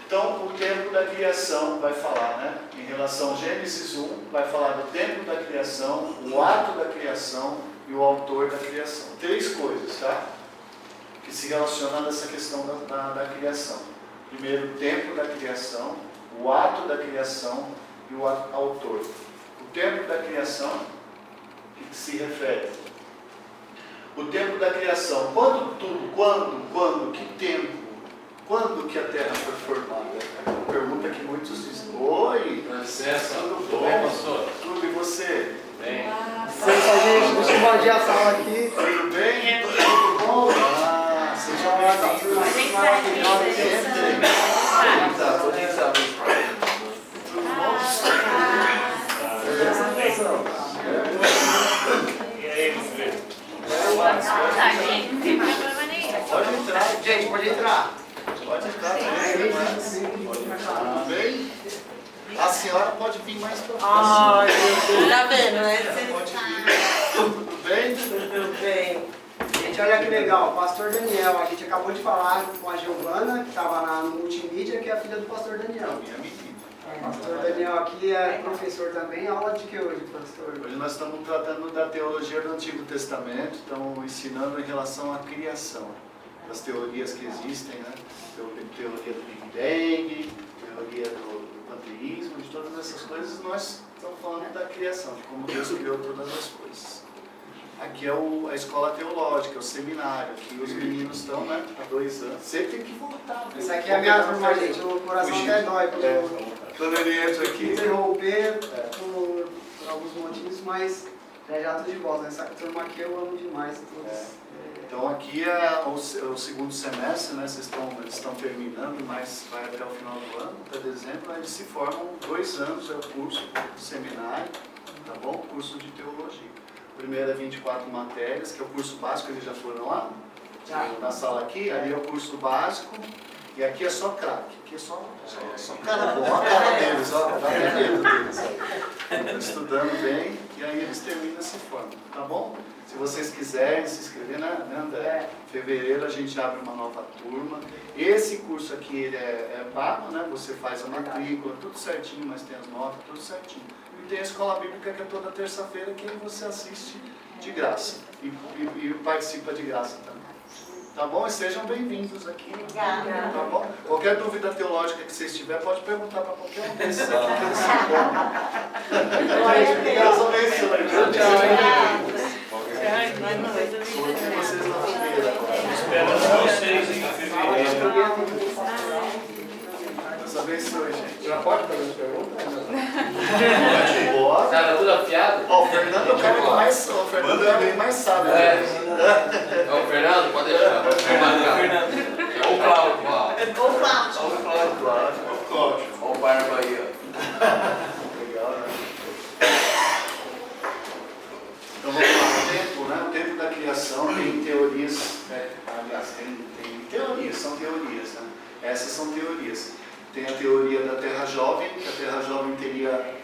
Então, o tempo da criação vai falar, né? Em relação a Gênesis 1, vai falar do tempo da criação, o ato da criação e o autor da criação. 3 coisas, tá? Que se relacionam a essa questão da criação. Primeiro, o tempo da criação, o ato da criação e o autor. O tempo da criação, o que se refere? O tempo da criação, quando, que tempo? Quando que a Terra foi formada? É uma pergunta que muitos dizem. Oi! Licença. Tudo Tudo bom? bem, pastor? Tudo, e você? Bem. Licença, gente, deixa eu invadir a sala aqui. Tudo bem? Tudo bom? Ah, seja bem-vindo. Pode entrar. Tudo bom? Presta atenção. E aí, meu filho? Tá, gente, não tem problema nenhum. Pode entrar. Gente, pode entrar. Pode entrar também. Tudo bem? A senhora pode vir mais para frente. Ai, meu Deus. Tá vendo, né? Pode vir. Tudo bem? Tudo bem. Gente, olha que legal, o pastor Daniel, a gente acabou de falar com a Giovana, que estava lá no multimídia, que é a filha do pastor Daniel. Minha menina. O pastor Daniel aqui é professor também. Aula de que hoje, pastor? Hoje nós estamos tratando da teologia do Antigo Testamento, estamos ensinando em relação à criação, das teorias que existem, né? Teoria do Big Bang, teoria do panteísmo, de todas essas coisas, nós estamos falando da criação, de como Deus criou todas as coisas. Aqui é a escola teológica, o seminário, aqui os meninos estão, né, há 2 anos. Você tem que voltar. Essa aqui é a minha turma, gente, o coração até dói Quando ele entra aqui, interromper por alguns motivos, mas já estou de volta. Essa turma aqui eu amo demais. Então aqui é o 2º semestre, né? Eles estão terminando, mas vai até o final do ano, até dezembro. Eles se formam 2 anos, é o curso, o seminário, tá bom? Curso de teologia. Primeiro é 24 matérias, que é o curso básico, eles já foram lá? Já. Na sala aqui, ali é o curso básico, e aqui é só craque, aqui é só cara bom, olha a cara deles, olha a medo deles. Estão estudando bem, e aí eles terminam e se formam, tá bom? Se vocês quiserem se inscrever, né, André? Em fevereiro a gente abre uma nova turma. Esse curso aqui ele é pago, né? Você faz a matrícula, tudo certinho, mas tem as notas, tudo certinho. E tem a escola bíblica que é toda terça-feira, que aí você assiste de graça e participa de graça também. Tá bom? E sejam bem-vindos aqui. Obrigada. Tá bom? Qualquer dúvida teológica que vocês tiverem, pode perguntar para qualquer um desses aqui, que eles são bons. Deus abençoe. Tchau. Vocês na primeira. Esperamos vocês em fevereiro. Deus abençoe, gente. Já pode fazer as perguntas? Bora. Tá tudo afiado? Ó, o Fernando é o cara que mais, o Fernando é bem mais sábio. É o Fernando? Pode deixar. É o Cláudio, ó. Ou Cláudio. Olha o Cláudio. Olha o Barba aí, ó. Legal, né? Então vamos lá, o tempo, né? O tempo da criação tem teorias, aliás, tem teorias, são teorias, né? Essas são teorias. Tem a teoria da Terra Jovem, que a Terra Jovem teria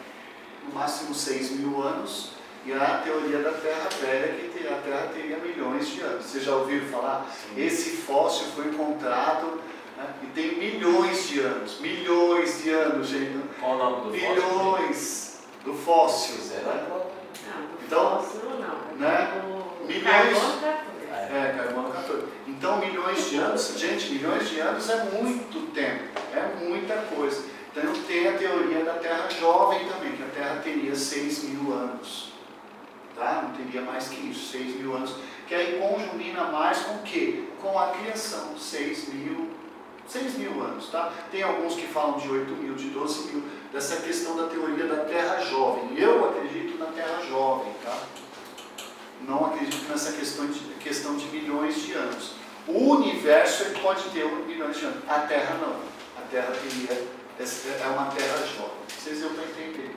no máximo 6.000 anos, e a teoria da Terra velha, que a Terra teria milhões de anos. Vocês já ouviram falar? Esse fóssil foi encontrado, né, e tem milhões de anos, gente. Qual o nome do milhões do fóssil. Né? Não, Então, fóssil não. né? O Milhões. carbono 14. Carbono 14. Então, milhões de anos, gente, milhões de anos é muito tempo, é muita coisa. Então, tem a teoria da Terra jovem também, que a Terra teria 6.000 anos. Tá? Não teria mais que isso, 6.000 anos. Que aí conjumina mais com o quê? Com a criação, 6.000 anos. Tá? Tem alguns que falam de 8.000, de 12.000, dessa questão da teoria da Terra jovem. Eu acredito na Terra jovem, tá? Não acredito nessa questão de milhões de anos. O universo ele pode ter milhões de anos. A Terra não. A Terra é uma Terra jovem. Vocês deu para entender.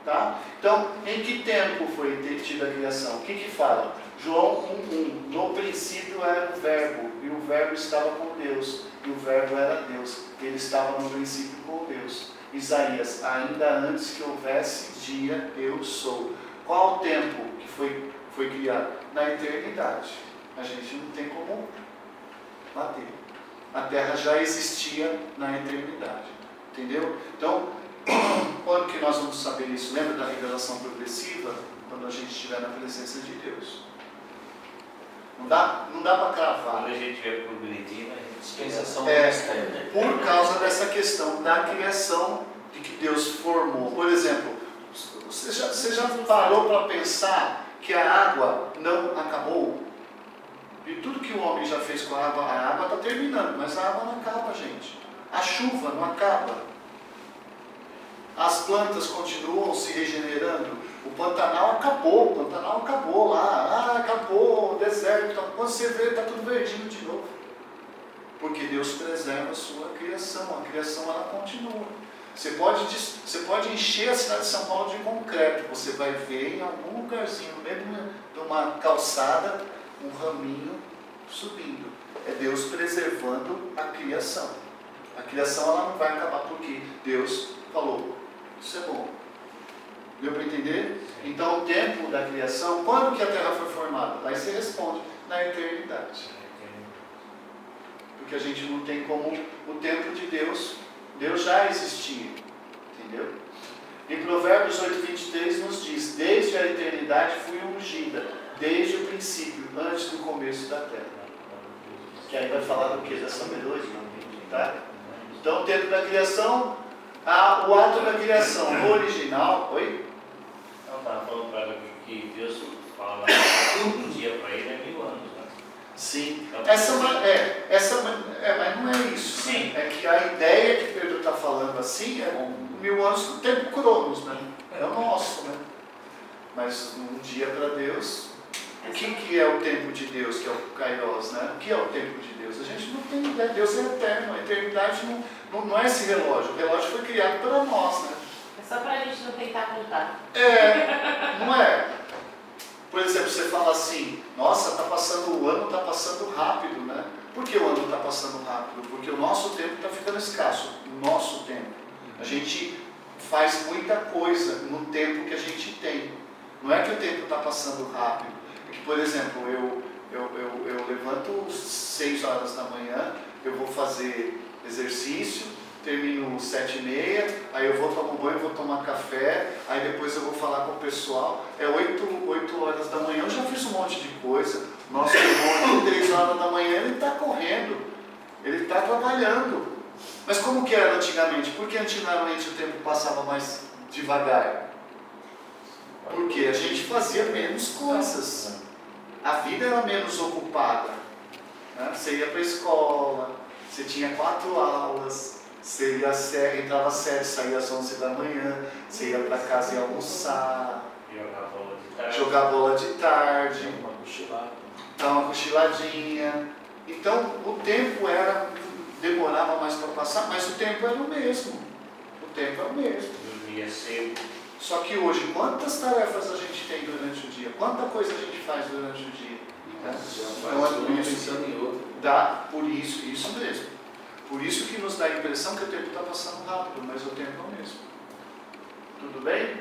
Tá? Então, em que tempo foi tida a criação? O que fala? João 1:1. No princípio era o Verbo, e o Verbo estava com Deus, e o Verbo era Deus. Ele estava no princípio com Deus. Isaías, ainda antes que houvesse dia, eu sou. Qual o tempo que foi criado? Na eternidade. A gente não tem como bater. A Terra já existia na eternidade. Entendeu? Então, quando que nós vamos saber isso? Lembra da revelação progressiva? Quando a gente estiver na presença de Deus. Não dá para cravar. Quando a gente vê por bonitinho, a gente Dispensação do É, mistério, né? por causa dessa questão da criação de que Deus formou. Por exemplo, você já parou para pensar que a água não acabou? E tudo que o homem já fez com a água está terminando, mas a água não acaba, gente. A chuva não acaba. As plantas continuam se regenerando. O Pantanal acabou lá. Acabou o deserto. Quando você vê, está tudo verdinho de novo. Porque Deus preserva a sua criação. A criação ela continua. Você pode encher a cidade de São Paulo de concreto. Você vai ver em algum lugarzinho, no meio de uma calçada, um raminho subindo. É Deus preservando a criação. A criação ela não vai acabar porque Deus falou. Isso é bom. Deu para entender? Então o tempo da criação, quando que a Terra foi formada? Aí você responde, na eternidade. Porque a gente não tem como o tempo de Deus. Deus já existia. Entendeu? Em Provérbios 8:23 nos diz, desde a eternidade fui ungida, desde o princípio, antes do começo da Terra. Que aí vai falar do que? Da sabedoria. Tá? Então o tempo da criação, o ato da criação no original, oi? Não, estava falando para ela que Deus fala um dia para ele é 1000 anos, né? Sim. Então, Mas não é isso. Sim. É que a ideia que Pedro está falando assim é 1000 anos do tempo cronos, né? É o nosso, né? Mas um dia para Deus, o que é o tempo de Deus, que é o Kairos, né? O que é o tempo de Deus? A gente não tem ideia. Deus é eterno. A eternidade não é esse relógio. O relógio foi criado para nós, né? É só para a gente não tentar contar. Não é? Por exemplo, você fala assim, nossa, o ano está passando rápido, né? Por que o ano está passando rápido? Porque o nosso tempo está ficando escasso. O nosso tempo. A gente faz muita coisa no tempo que a gente tem. Não é que o tempo está passando rápido. É que, por exemplo, eu levanto às 6 horas da manhã, eu vou fazer exercício, termino 7h30, aí eu vou tomar um banho, vou tomar café, aí depois eu vou falar com o pessoal. É 8 horas da manhã, eu já fiz um monte de coisa. Nosso irmão, 3 horas da manhã, ele está correndo, ele está trabalhando. Mas como que era antigamente? Por que antigamente o tempo passava mais devagar? Porque a gente fazia menos coisas. A vida era menos ocupada. Né? Você ia para a escola, você tinha 4 aulas, você ia, entrava às 7, saía às 11 da manhã, você ia para casa e almoçar, jogar bola de tarde, dar uma cochiladinha. Então o tempo demorava mais para passar, mas o tempo era o mesmo. O tempo é o mesmo. Dormia cedo. Só que hoje, quantas tarefas a gente tem durante o dia? Quanta coisa a gente faz durante o dia? Pensando em outro. Por isso mesmo. Por isso que nos dá a impressão que o tempo está passando rápido, mas o tempo é o mesmo. Tudo bem?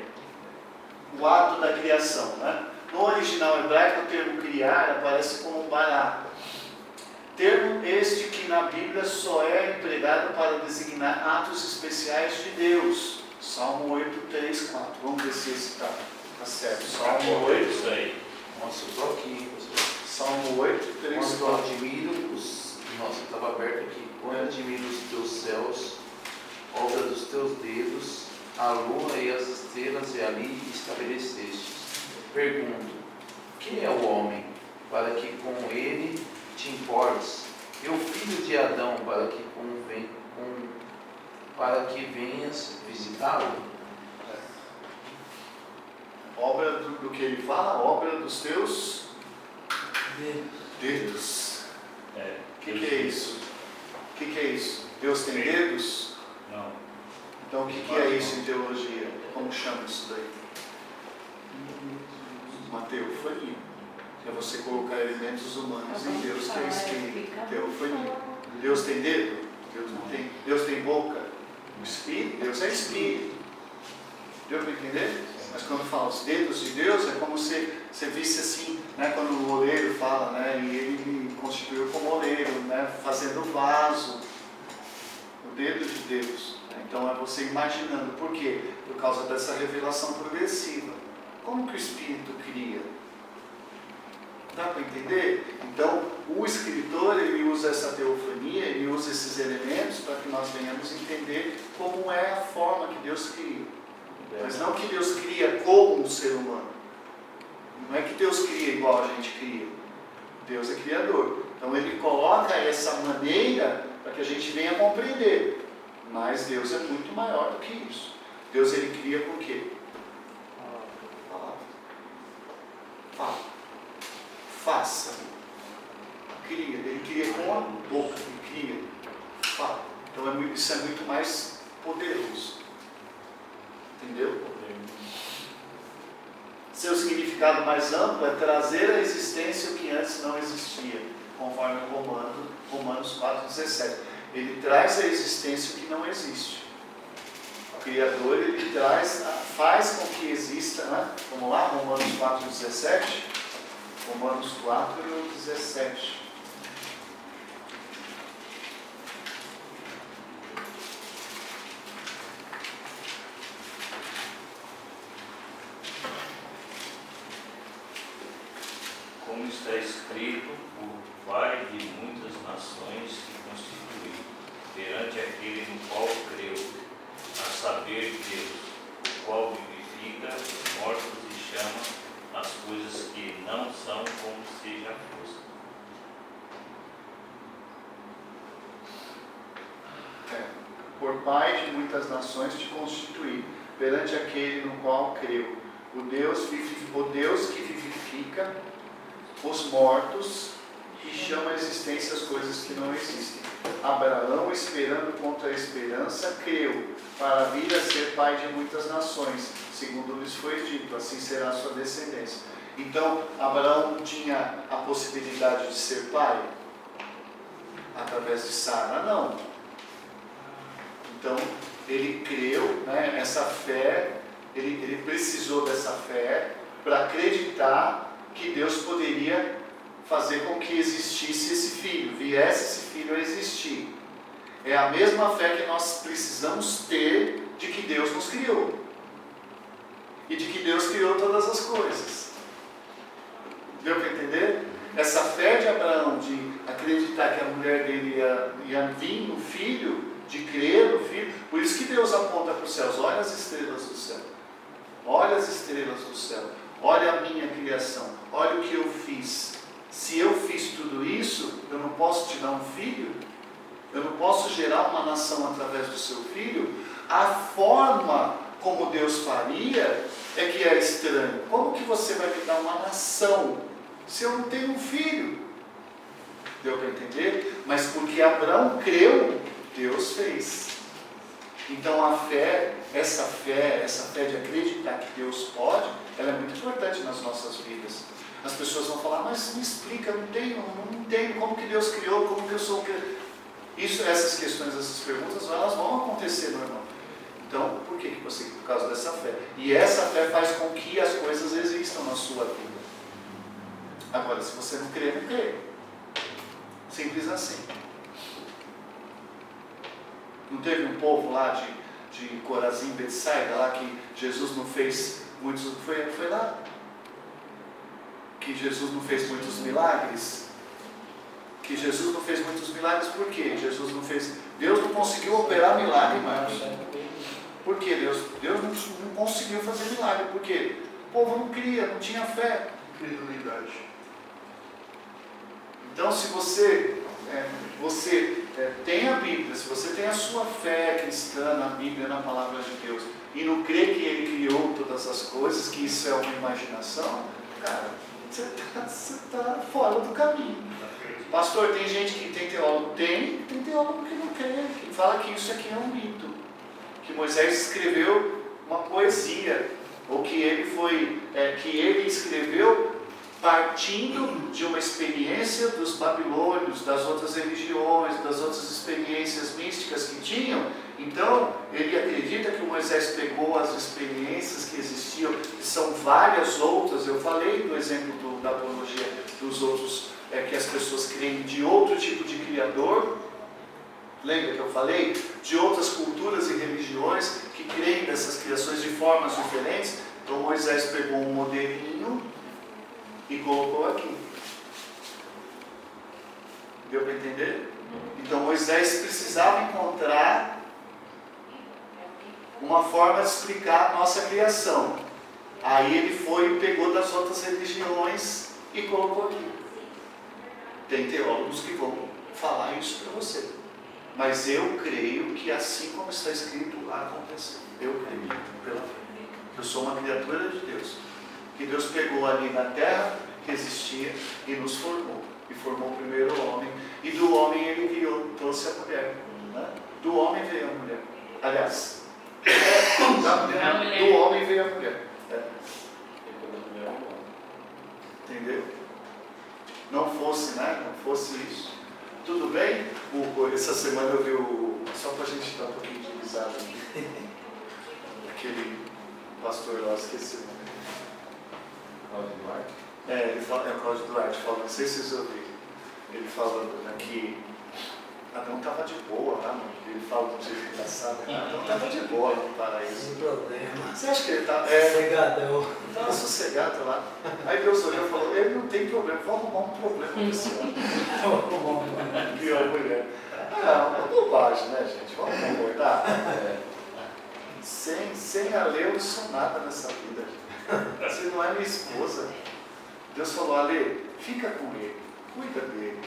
o ato da criação, né? No original hebraico, o termo criar aparece como bará. Termo este que na Bíblia só é empregado para designar atos especiais de Deus. Salmo 8, 3, 4. Vamos ver se esse está certo. Salmo 8. Isso aí. Nossa, eu estou aqui, pastor. Salmo 8, 3, Quando 4. admiro os... Nossa, estava aberto aqui. Quando admiro os teus céus, obra dos teus dedos, a lua e as estrelas e ali estabelecestes. Pergunto, quem é o homem para que com ele te importes? E o filho de Adão para que venhas visitá-lo? Obra do que ele fala? Obra dos teus dedos. O que é isso? O que é isso? Deus tem dedos? Não. Então o que é isso em teologia? Como chama isso daí? Uma teofania. É você colocar elementos humanos em Deus que é espírito. Teofania. Deus tem dedo? Deus não tem. Deus tem boca? O espírito? Deus é espírito. Deu para entender? Mas quando fala os dedos de Deus, é como se você visse assim, né, quando o oleiro fala, né, e ele me constituiu como oleiro, né, fazendo vaso. O dedo de Deus. Né? Então é você imaginando. Por quê? Por causa dessa revelação progressiva. Como que o Espírito cria? Dá para entender? Então, o escritor, ele usa essa teofania, ele usa esses elementos para que nós venhamos entender como é a forma que Deus cria. Mas não que Deus cria como um ser humano. Não é que Deus cria igual a gente cria. Deus é criador. Então, ele coloca essa maneira para que a gente venha compreender. Mas Deus é muito maior do que isso. Deus, ele cria por quê? Fala. Faça. Cria. Ele cria com a boca. Ele cria. Fala. Então isso é muito mais poderoso. Entendeu? Seu significado mais amplo é trazer à existência o que antes não existia, conforme Romanos 4,17. Ele traz à existência o que não existe. O Criador, ele faz com que exista, né? Vamos lá, Romanos 4,17. Romanos 4,17. Como está escrito, o Pai de muitas nações se constituiu, perante aquele no qual creu, a saber Deus, o qual vivifica os mortos e chama as coisas que não são como se já fossem. Por Pai de muitas nações te constituí, perante aquele no qual creu, o Deus que vivifica os mortos e chama a existência as coisas que não existem. Abraão, esperando contra a esperança, creu, para vir a ser pai de muitas nações, segundo lhes foi dito, assim será a sua descendência. Então, Abraão não tinha a possibilidade de ser pai? Através de Sara? Não. Então, ele creu, né, essa fé, ele precisou dessa fé para acreditar que Deus poderia fazer com que existisse esse filho, viesse esse filho a existir. É a mesma fé que nós precisamos ter de que Deus nos criou. E de que Deus criou todas as coisas. Deu para entender? Essa fé de Abraão, de acreditar que a mulher dele ia vir no filho, de crer no filho, por isso que Deus aponta para os céus, olha as estrelas do céu. Olha as estrelas do céu. Olha a minha criação, olha o que eu fiz. Se eu fiz tudo isso, eu não posso te dar um filho? Eu não posso gerar uma nação através do seu filho? A forma como Deus faria é que é estranho. Como que você vai me dar uma nação se eu não tenho um filho? Deu para entender? Mas porque Abraão creu, Deus fez. Então a fé, essa fé de acreditar que Deus pode, ela é muito importante nas nossas vidas. As pessoas vão falar, mas me explica, não entendo como que Deus criou, como que eu sou. Essas questões, essas perguntas, elas vão acontecer, meu irmão. Então, por Por que você crê? Por causa dessa fé. E essa fé faz com que as coisas existam na sua vida. Agora, se você não crê, não crê. Simples assim. Não teve um povo lá de Corazim, Betsaida, lá que Jesus não fez muitos... Foi lá? Que Jesus não fez muitos milagres? Que Jesus não fez muitos milagres por quê? Jesus não fez... Deus não conseguiu operar milagre, Marcos. Por quê? Deus não conseguiu fazer milagre. Por quê? O povo não cria, não tinha fé. Incredulidade. Então, se você tem a Bíblia, se você tem a sua fé cristã na Bíblia, na Palavra de Deus, e não crê que Ele criou todas as coisas, que isso é uma imaginação, cara, você está fora do caminho. Pastor, tem gente que tem teólogo? Tem teólogo que não crê, que fala que isso aqui é um mito, que Moisés escreveu uma poesia, ou que ele escreveu partindo de uma experiência dos babilônios, das outras religiões, das outras experiências místicas que tinham. Então, ele acredita que o Moisés pegou as experiências que existiam, que são várias outras. Eu falei do exemplo da apologia dos outros, que as pessoas creem de outro tipo de criador. Lembra que eu falei? De outras culturas e religiões que creem nessas criações de formas diferentes. Então, Moisés pegou um modelinho e colocou aqui. Deu para entender? Então Moisés precisava encontrar uma forma de explicar a nossa criação. Aí ele foi e pegou das outras religiões e colocou aqui. Tem teólogos que vão falar isso para você. Mas eu creio que assim como está escrito lá aconteceu. Eu creio pela fé. Eu sou uma criatura de Deus. Que Deus pegou ali na terra que existia e nos formou. E formou o primeiro homem. E do homem ele trouxe a mulher. Né? Do homem veio a mulher. Aliás, do homem veio a mulher. Entendeu? Não fosse, né? Não fosse isso. Tudo bem? Essa semana eu vi só para a gente dar um pouquinho de risada aqui. Aquele pastor lá, esqueci o nome. Cláudio Duarte? Ele fala, é o Cláudio Duarte, fala, não sei se vocês ouviram. Ele falando que Adão estava de boa lá, ele fala do jeito engraçado. Adão estava de boa no paraíso. Sem problema. Você acha que ele estava Sossegadão. Estava sossegado lá. Aí Deus olhou e falou, ele não tem problema, vamos arrumar um problema com esse homem. Viu a mulher. Uma bobagem, né, gente? Vamos concordar? Sem a lei eu não sou nada nessa vida. Você não é minha esposa. Deus falou, Ale, fica com ele, cuida dele,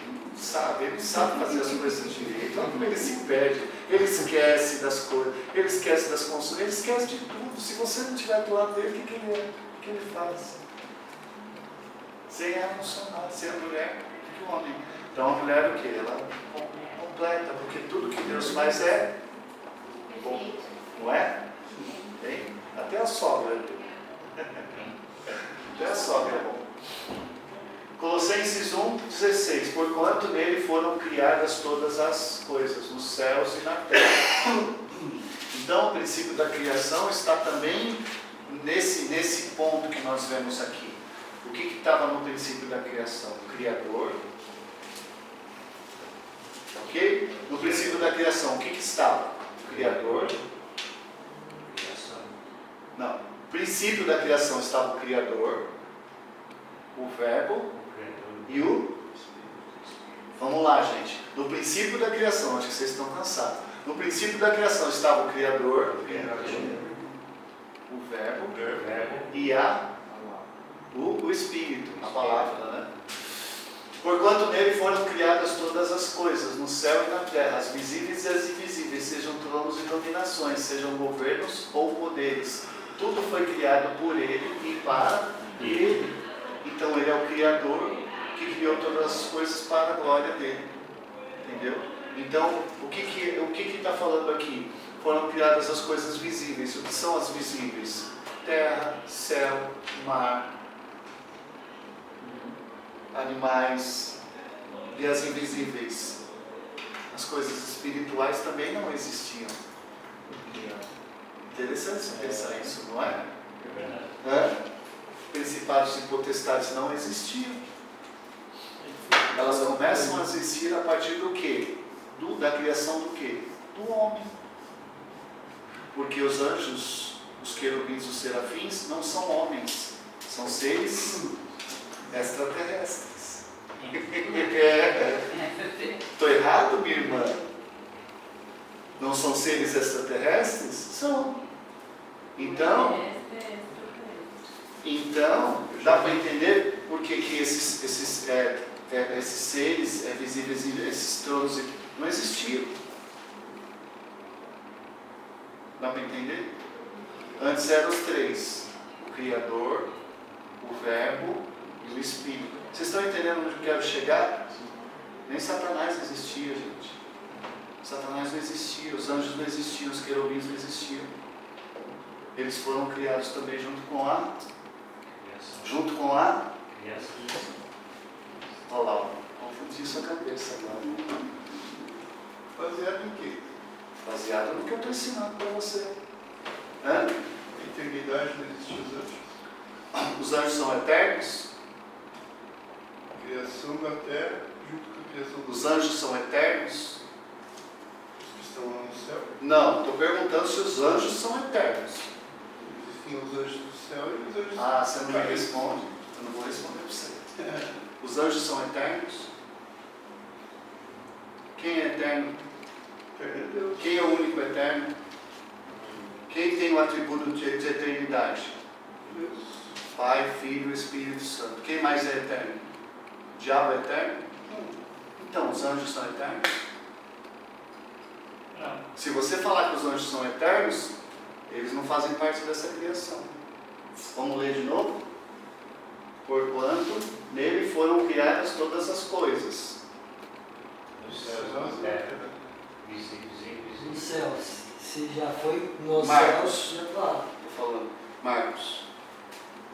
ele sabe fazer as coisas direito, olha como ele se perde, ele esquece das coisas, ele esquece das consultas, ele esquece de tudo. Se você não estiver do lado dele, o que ele faz? Sem ela não sou nada, sem a mulher, o que o homem? Então a mulher o quê? Ela completa, porque tudo que Deus faz é bom, não é? Bem, até a sogra. Até a sogra é bom. Colossenses 1,16. Porquanto nele foram criadas todas as coisas, nos céus e na terra. Então, o princípio da criação está também nesse ponto que nós vemos aqui. O que estava no princípio da criação? O Criador. Ok? No princípio da criação, o que estava? O Criador. Não. No princípio da criação estava o Criador, o Verbo e o... Vamos lá, gente. No princípio da criação, acho que vocês estão cansados. No princípio da criação estava o Criador, o Verbo e o Espírito, a palavra, né? Porquanto nele foram criadas todas as coisas, no céu e na terra, as visíveis e as invisíveis, sejam tronos e dominações, sejam governos ou poderes. Tudo foi criado por ele e para ele. Então ele é o Criador que criou todas as coisas para a glória dele. Entendeu? Então, o que está falando aqui? Foram criadas as coisas visíveis. O que são as visíveis? Terra, céu, mar, animais. E as invisíveis? As coisas espirituais também não existiam. Interessante você pensar isso, não é? É verdade. Principados e potestades não existiam. Elas começam a existir a partir do quê? Da criação do quê? Do homem. Porque os anjos, os querubins, os serafins, não são homens, são seres extraterrestres. Estou errado, minha irmã? Não são seres extraterrestres? São. Então, dá para entender por que esses seres visíveis, esses tronos não existiam. Dá para entender? Antes eram os três: o Criador, o Verbo e o Espírito. Vocês estão entendendo onde eu quero chegar? Nem Satanás existia, gente. Satanás não existia, os anjos não existiam, os querubins não existiam. Eles foram criados também junto com a Criação. Olha lá, confundi sua cabeça agora. Baseado em quê? Baseado no que eu estou ensinando para você. Na eternidade não existiam os anjos. Os anjos são eternos? A criação da terra junto com a criação dos Os anjos são eternos? Os que estão lá no céu. Não, estou perguntando se os anjos são eternos. Existem os anjos do céu e os anjos Você não me responde? Eu não vou responder para você. Os anjos são eternos? Quem é eterno? Eterno é Deus. Quem é o único eterno? Quem tem o atributo de eternidade? Deus. Pai, Filho e Espírito Santo. Quem mais é eterno? O diabo é eterno? Então, os anjos são eternos? Não. Se você falar que os anjos são eternos, eles não fazem parte dessa criação. Vamos ler de novo? Porquanto nele foram criadas todas as coisas. Os céus e na terra, visíveis e Nos invisíveis. céus. Se já foi nos Marcos. céus, já está lá. Estou falando. Marcos.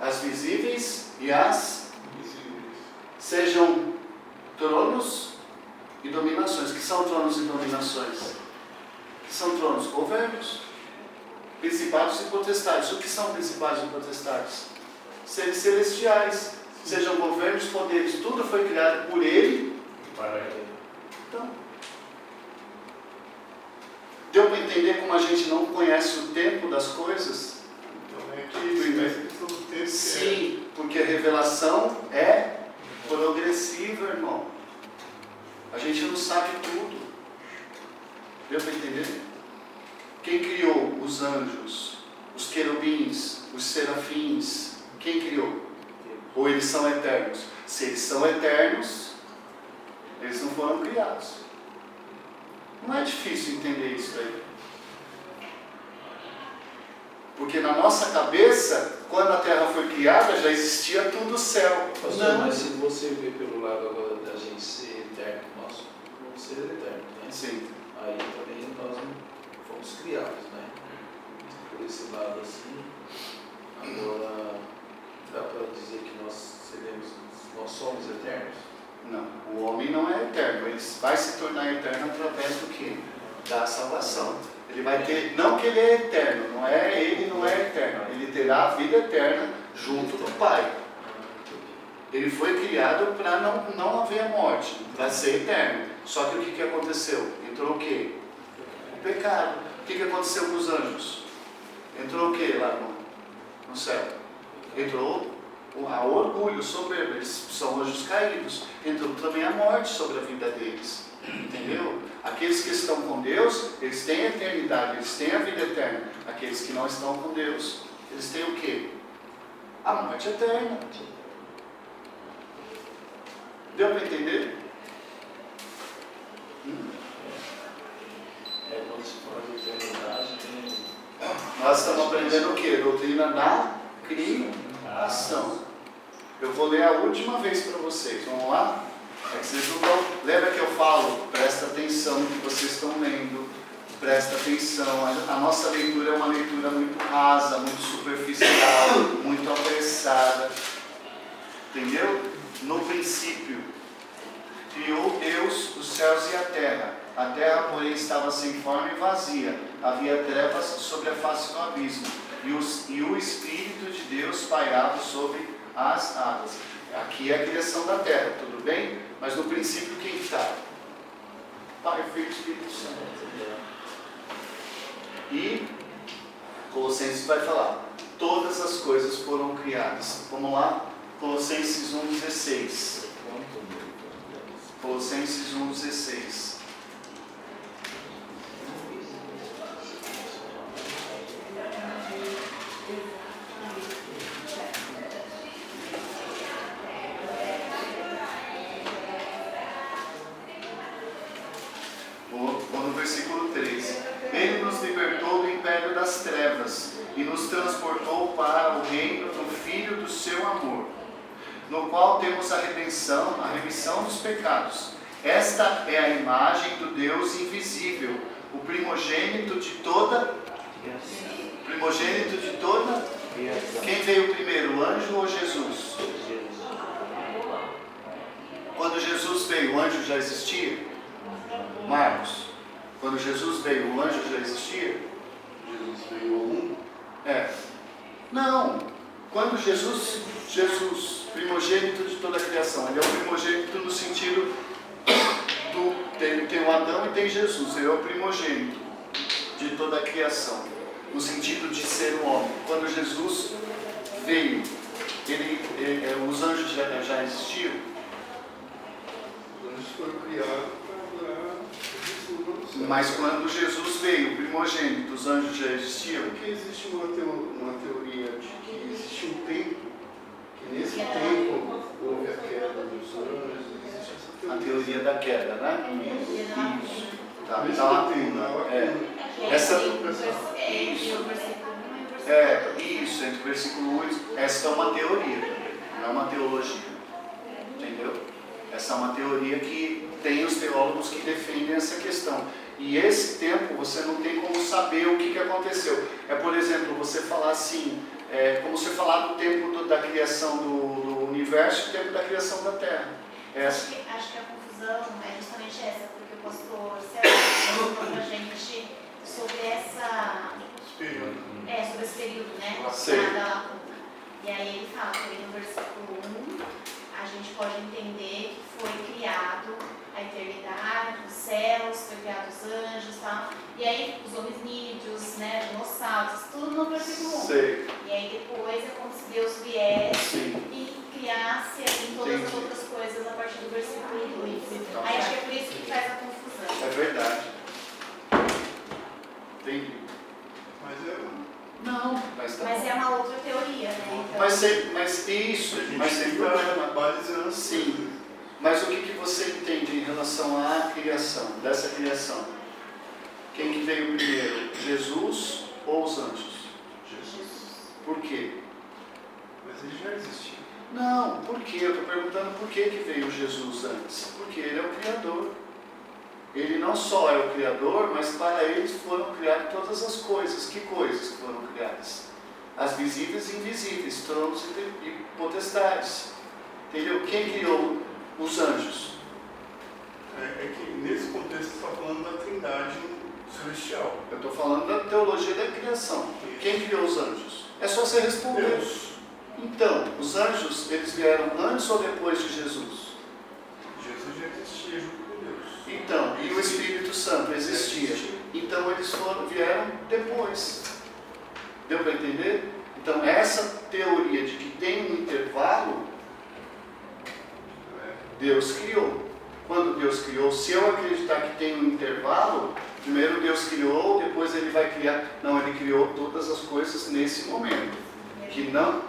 As visíveis e as Invisíveis. sejam tronos e dominações. Que são tronos e dominações? Que são tronos? Governos. Principados e potestades. O que são principados e potestades? Seres celestiais. Sejam governos, poderes. Tudo foi criado por Ele. Para ele. Então, deu para entender como a gente não conhece o tempo das coisas? Então é que a questão do tempo que Sim, porque a revelação é progressiva, irmão. A gente não sabe tudo. Deu para entender? Quem criou os anjos, os querubins, os serafins? Quem criou? Ou eles são eternos? Se eles são eternos, eles não foram criados. Não é difícil entender isso aí. Porque na nossa cabeça, quando a Terra foi criada, já existia tudo o céu. Pastor, mas se você ver pelo lado agora da gente ser eterno, nós vamos ser eternos, né? Sim. Aí também nós não fomos criados, né? Por esse lado assim. Agora, dá para dizer que nós somos eternos? Não, o homem não é eterno, ele vai se tornar eterno através do quê? Da salvação. Ele vai ter, não que ele é eterno, ele não é eterno, ele terá a vida eterna junto do Pai. Ele foi criado para não haver a morte, para ser eterno. Só que o que aconteceu? Entrou o quê? O pecado. O que aconteceu com os anjos? Entrou o quê lá no céu? Entrou o orgulho, soberbo. Eles são anjos caídos. Entrou também a morte sobre a vida deles. Entendeu? Aqueles que estão com Deus, eles têm a eternidade, eles têm a vida eterna. Aqueles que não estão com Deus, eles têm o quê? A morte eterna. Deu para entender? Quando se fala de eternidade, Nós estamos aprendendo o quê? Doutrina da criação. Eu vou ler a última vez para vocês. Vamos lá? É que vocês não vão... Lembra que eu falo? Presta atenção no que vocês estão lendo. Presta atenção. A nossa leitura é uma leitura muito rasa, muito superficial, muito apressada. Entendeu? No princípio, criou Deus os céus e a terra. A terra, porém, estava sem forma e vazia. Havia trevas sobre a face do abismo. E o Espírito de Deus pairava sobre as águas. Aqui é a criação da terra, tudo bem? Mas no princípio quem está? Pai, Filho e Espírito Santo. E Colossenses vai falar, todas as coisas foram criadas. Vamos lá? Colossenses 1,16. Colossenses 1,16. Vou no versículo 13. Ele nos libertou do império das trevas e nos transportou para o reino do Filho do seu amor, no qual temos a remissão dos pecados. Esta é a imagem do Deus invisível, o primogênito de toda. Quem veio primeiro, o anjo ou Jesus? Quando Jesus veio, o anjo já existia? Marcos, quando Jesus veio, o anjo já existia? Jesus veio ao mundo. Não. Quando Jesus, primogênito de toda a criação, ele é o primogênito no sentido tem o Adão e tem Jesus, ele é o primogênito de toda a criação, no sentido de ser um homem. Quando Jesus veio, os anjos já existiam? Os anjos foram criados para adorar Jesus no céu. Mas quando Jesus veio, o primogênito, os anjos já existiam? Porque existe uma teoria de que existe um tempo, que nesse tempo houve a queda dos anjos, existe essa A teoria da queda, né? Isso. Tá, Por isso tá. que tem na Isso, entre o versículo 1 e essa é uma teoria, não é uma teologia. Entendeu? Essa é uma teoria que tem os teólogos que defendem essa questão. E esse tempo você não tem como saber o que aconteceu. Por exemplo, você falar assim, como você falar do tempo da criação do universo e o tempo da criação da Terra. Acho que a confusão é justamente essa, porque o pastor Celso falou pra gente sobre sobre esse período, né? Da lacuna. E aí ele fala que no versículo 1 a gente pode entender que foi criado a eternidade, os céus, foi criado os anjos e tal. E aí os hominídeos, né, dinossauros, tudo no versículo 1. Sei. E aí depois é como se Deus viesse Sim. e criasse assim, todas as outras coisas a partir do versículo 2. Aí acho que é por isso que faz a confusão. É verdade. Entendi. Não, Mas é uma outra teoria, né? Então, mas sem problema. Balizando. Sim. Mas o que você entende em relação à criação, dessa criação? Quem que veio primeiro? Jesus ou os anjos? Jesus. Por quê? Mas ele já existia. Não, por quê? Eu estou perguntando por que veio Jesus antes. Porque ele é o Criador. Ele não só é o Criador, mas para ele foram criadas todas as coisas. Que coisas foram criadas? As visíveis e invisíveis, tronos e potestades. Entendeu? Quem criou os anjos? É que nesse contexto você está falando da Trindade celestial. Eu estou falando da teologia da criação. Quem criou os anjos? É só você responder. Deus. Então, os anjos, eles vieram antes ou depois de Jesus? Jesus já existia junto com Deus. Então, e o Espírito Santo existia? Então, eles vieram depois. Deu para entender? Então, essa teoria de que tem um intervalo, Deus criou. Quando Deus criou, se eu acreditar que tem um intervalo, primeiro Deus criou, depois ele vai criar. Não, ele criou todas as coisas nesse momento. Que não,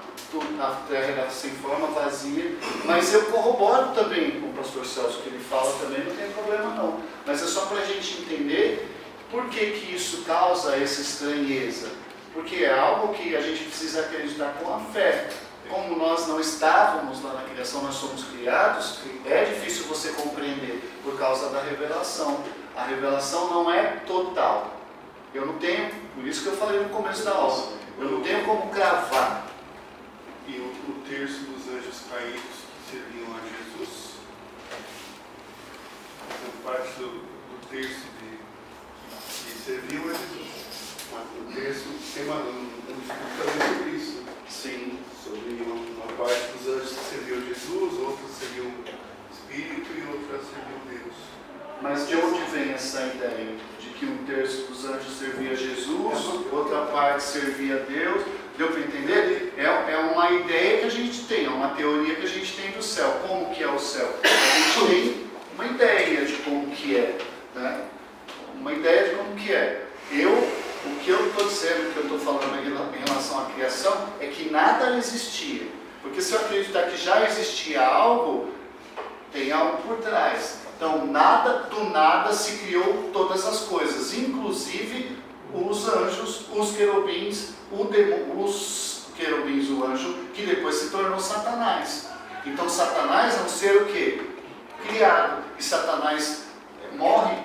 a terra era sem forma, vazia. Mas eu corroboro também com o pastor Celso, que ele fala também, não tem problema não. Mas é só para a gente entender por que isso causa essa estranheza. Porque é algo que a gente precisa acreditar com a fé. Como nós não estávamos lá na criação, nós somos criados, é difícil você compreender por causa da revelação. A revelação não é total. Eu não tenho, por isso que eu falei no começo da aula, eu não tenho como cravar. E o terço dos anjos caídos que serviam a Jesus, fazendo parte do terço que serviu a Jesus. O terço tem uma também sobre isso. Sim. Sobre uma parte dos anjos que serviu a Jesus, outra serviu o Espírito e outra serviu Deus. Mas de onde vem essa ideia? De que um terço dos anjos servia a Jesus, outra parte servia a Deus? Deu para entender? É uma ideia que a gente tem, é uma teoria que a gente tem do céu. Como que é o céu? A gente tem uma ideia de como que é, né? Uma ideia de como que é. O que eu estou dizendo, o que eu estou falando em relação à criação, é que nada existia. Porque se eu acreditar que já existia algo, tem algo por trás. Então, do nada se criou todas as coisas, inclusive os anjos, os querubins, os querubins, o anjo, que depois se tornou Satanás. Então, Satanás é um ser o quê? Criado. E Satanás morre.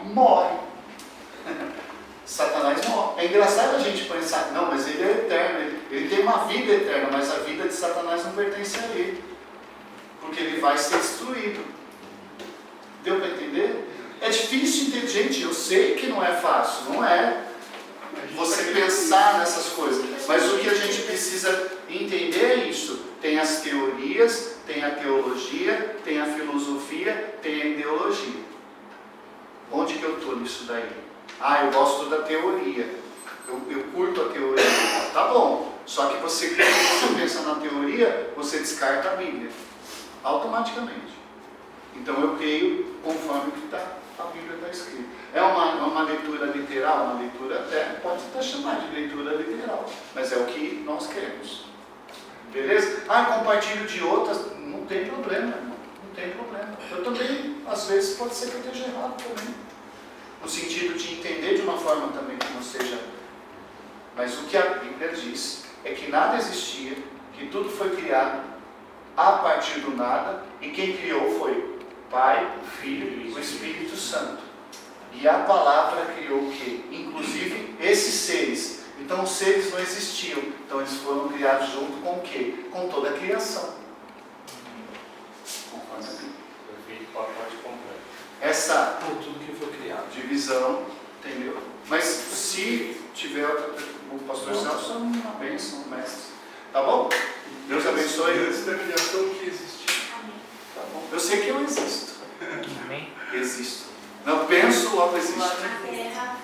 Satanás morre. É engraçado a gente pensar, não, mas ele é eterno, ele tem uma vida eterna, mas a vida de Satanás não pertence a ele, porque ele vai ser destruído. Deu para entender? É difícil entender, gente, eu sei que não é fácil, não é você pensar nessas coisas, mas o que a gente precisa entender é isso. Tem as teorias, tem a teologia, tem a filosofia, tem a ideologia. Onde que eu estou nisso daí? Eu gosto da teoria, eu curto a teoria. Tá bom, só que você pensa na teoria, você descarta a Bíblia, automaticamente. Então eu creio conforme que a Bíblia está escrita. É uma leitura literal, uma leitura até, pode até chamar de leitura literal, mas é o que nós queremos. Beleza? Compartilho de outras, não tem problema, irmão, não tem problema. Eu também, às vezes, pode ser que eu esteja errado também. No sentido de entender de uma forma também que não seja. Mas o que a Bíblia diz é que nada existia, que tudo foi criado a partir do nada, e quem criou foi o Pai, o Filho e o Espírito Santo. E a palavra criou o quê? Inclusive esses seres. Então os seres não existiam, então eles foram criados junto com o quê? Com toda a criação. Conforme a Bíblia. Perfeito, pacote completo. Essa Por tudo que foi criado. divisão, entendeu? Mas se tiver o pastor Celso é uma bênção, um mestre. Tá bom? Deus abençoe. Antes da criação que existia. Tá bom. Eu sei que eu existo. Amém. Existo. Não penso, logo existo. A terra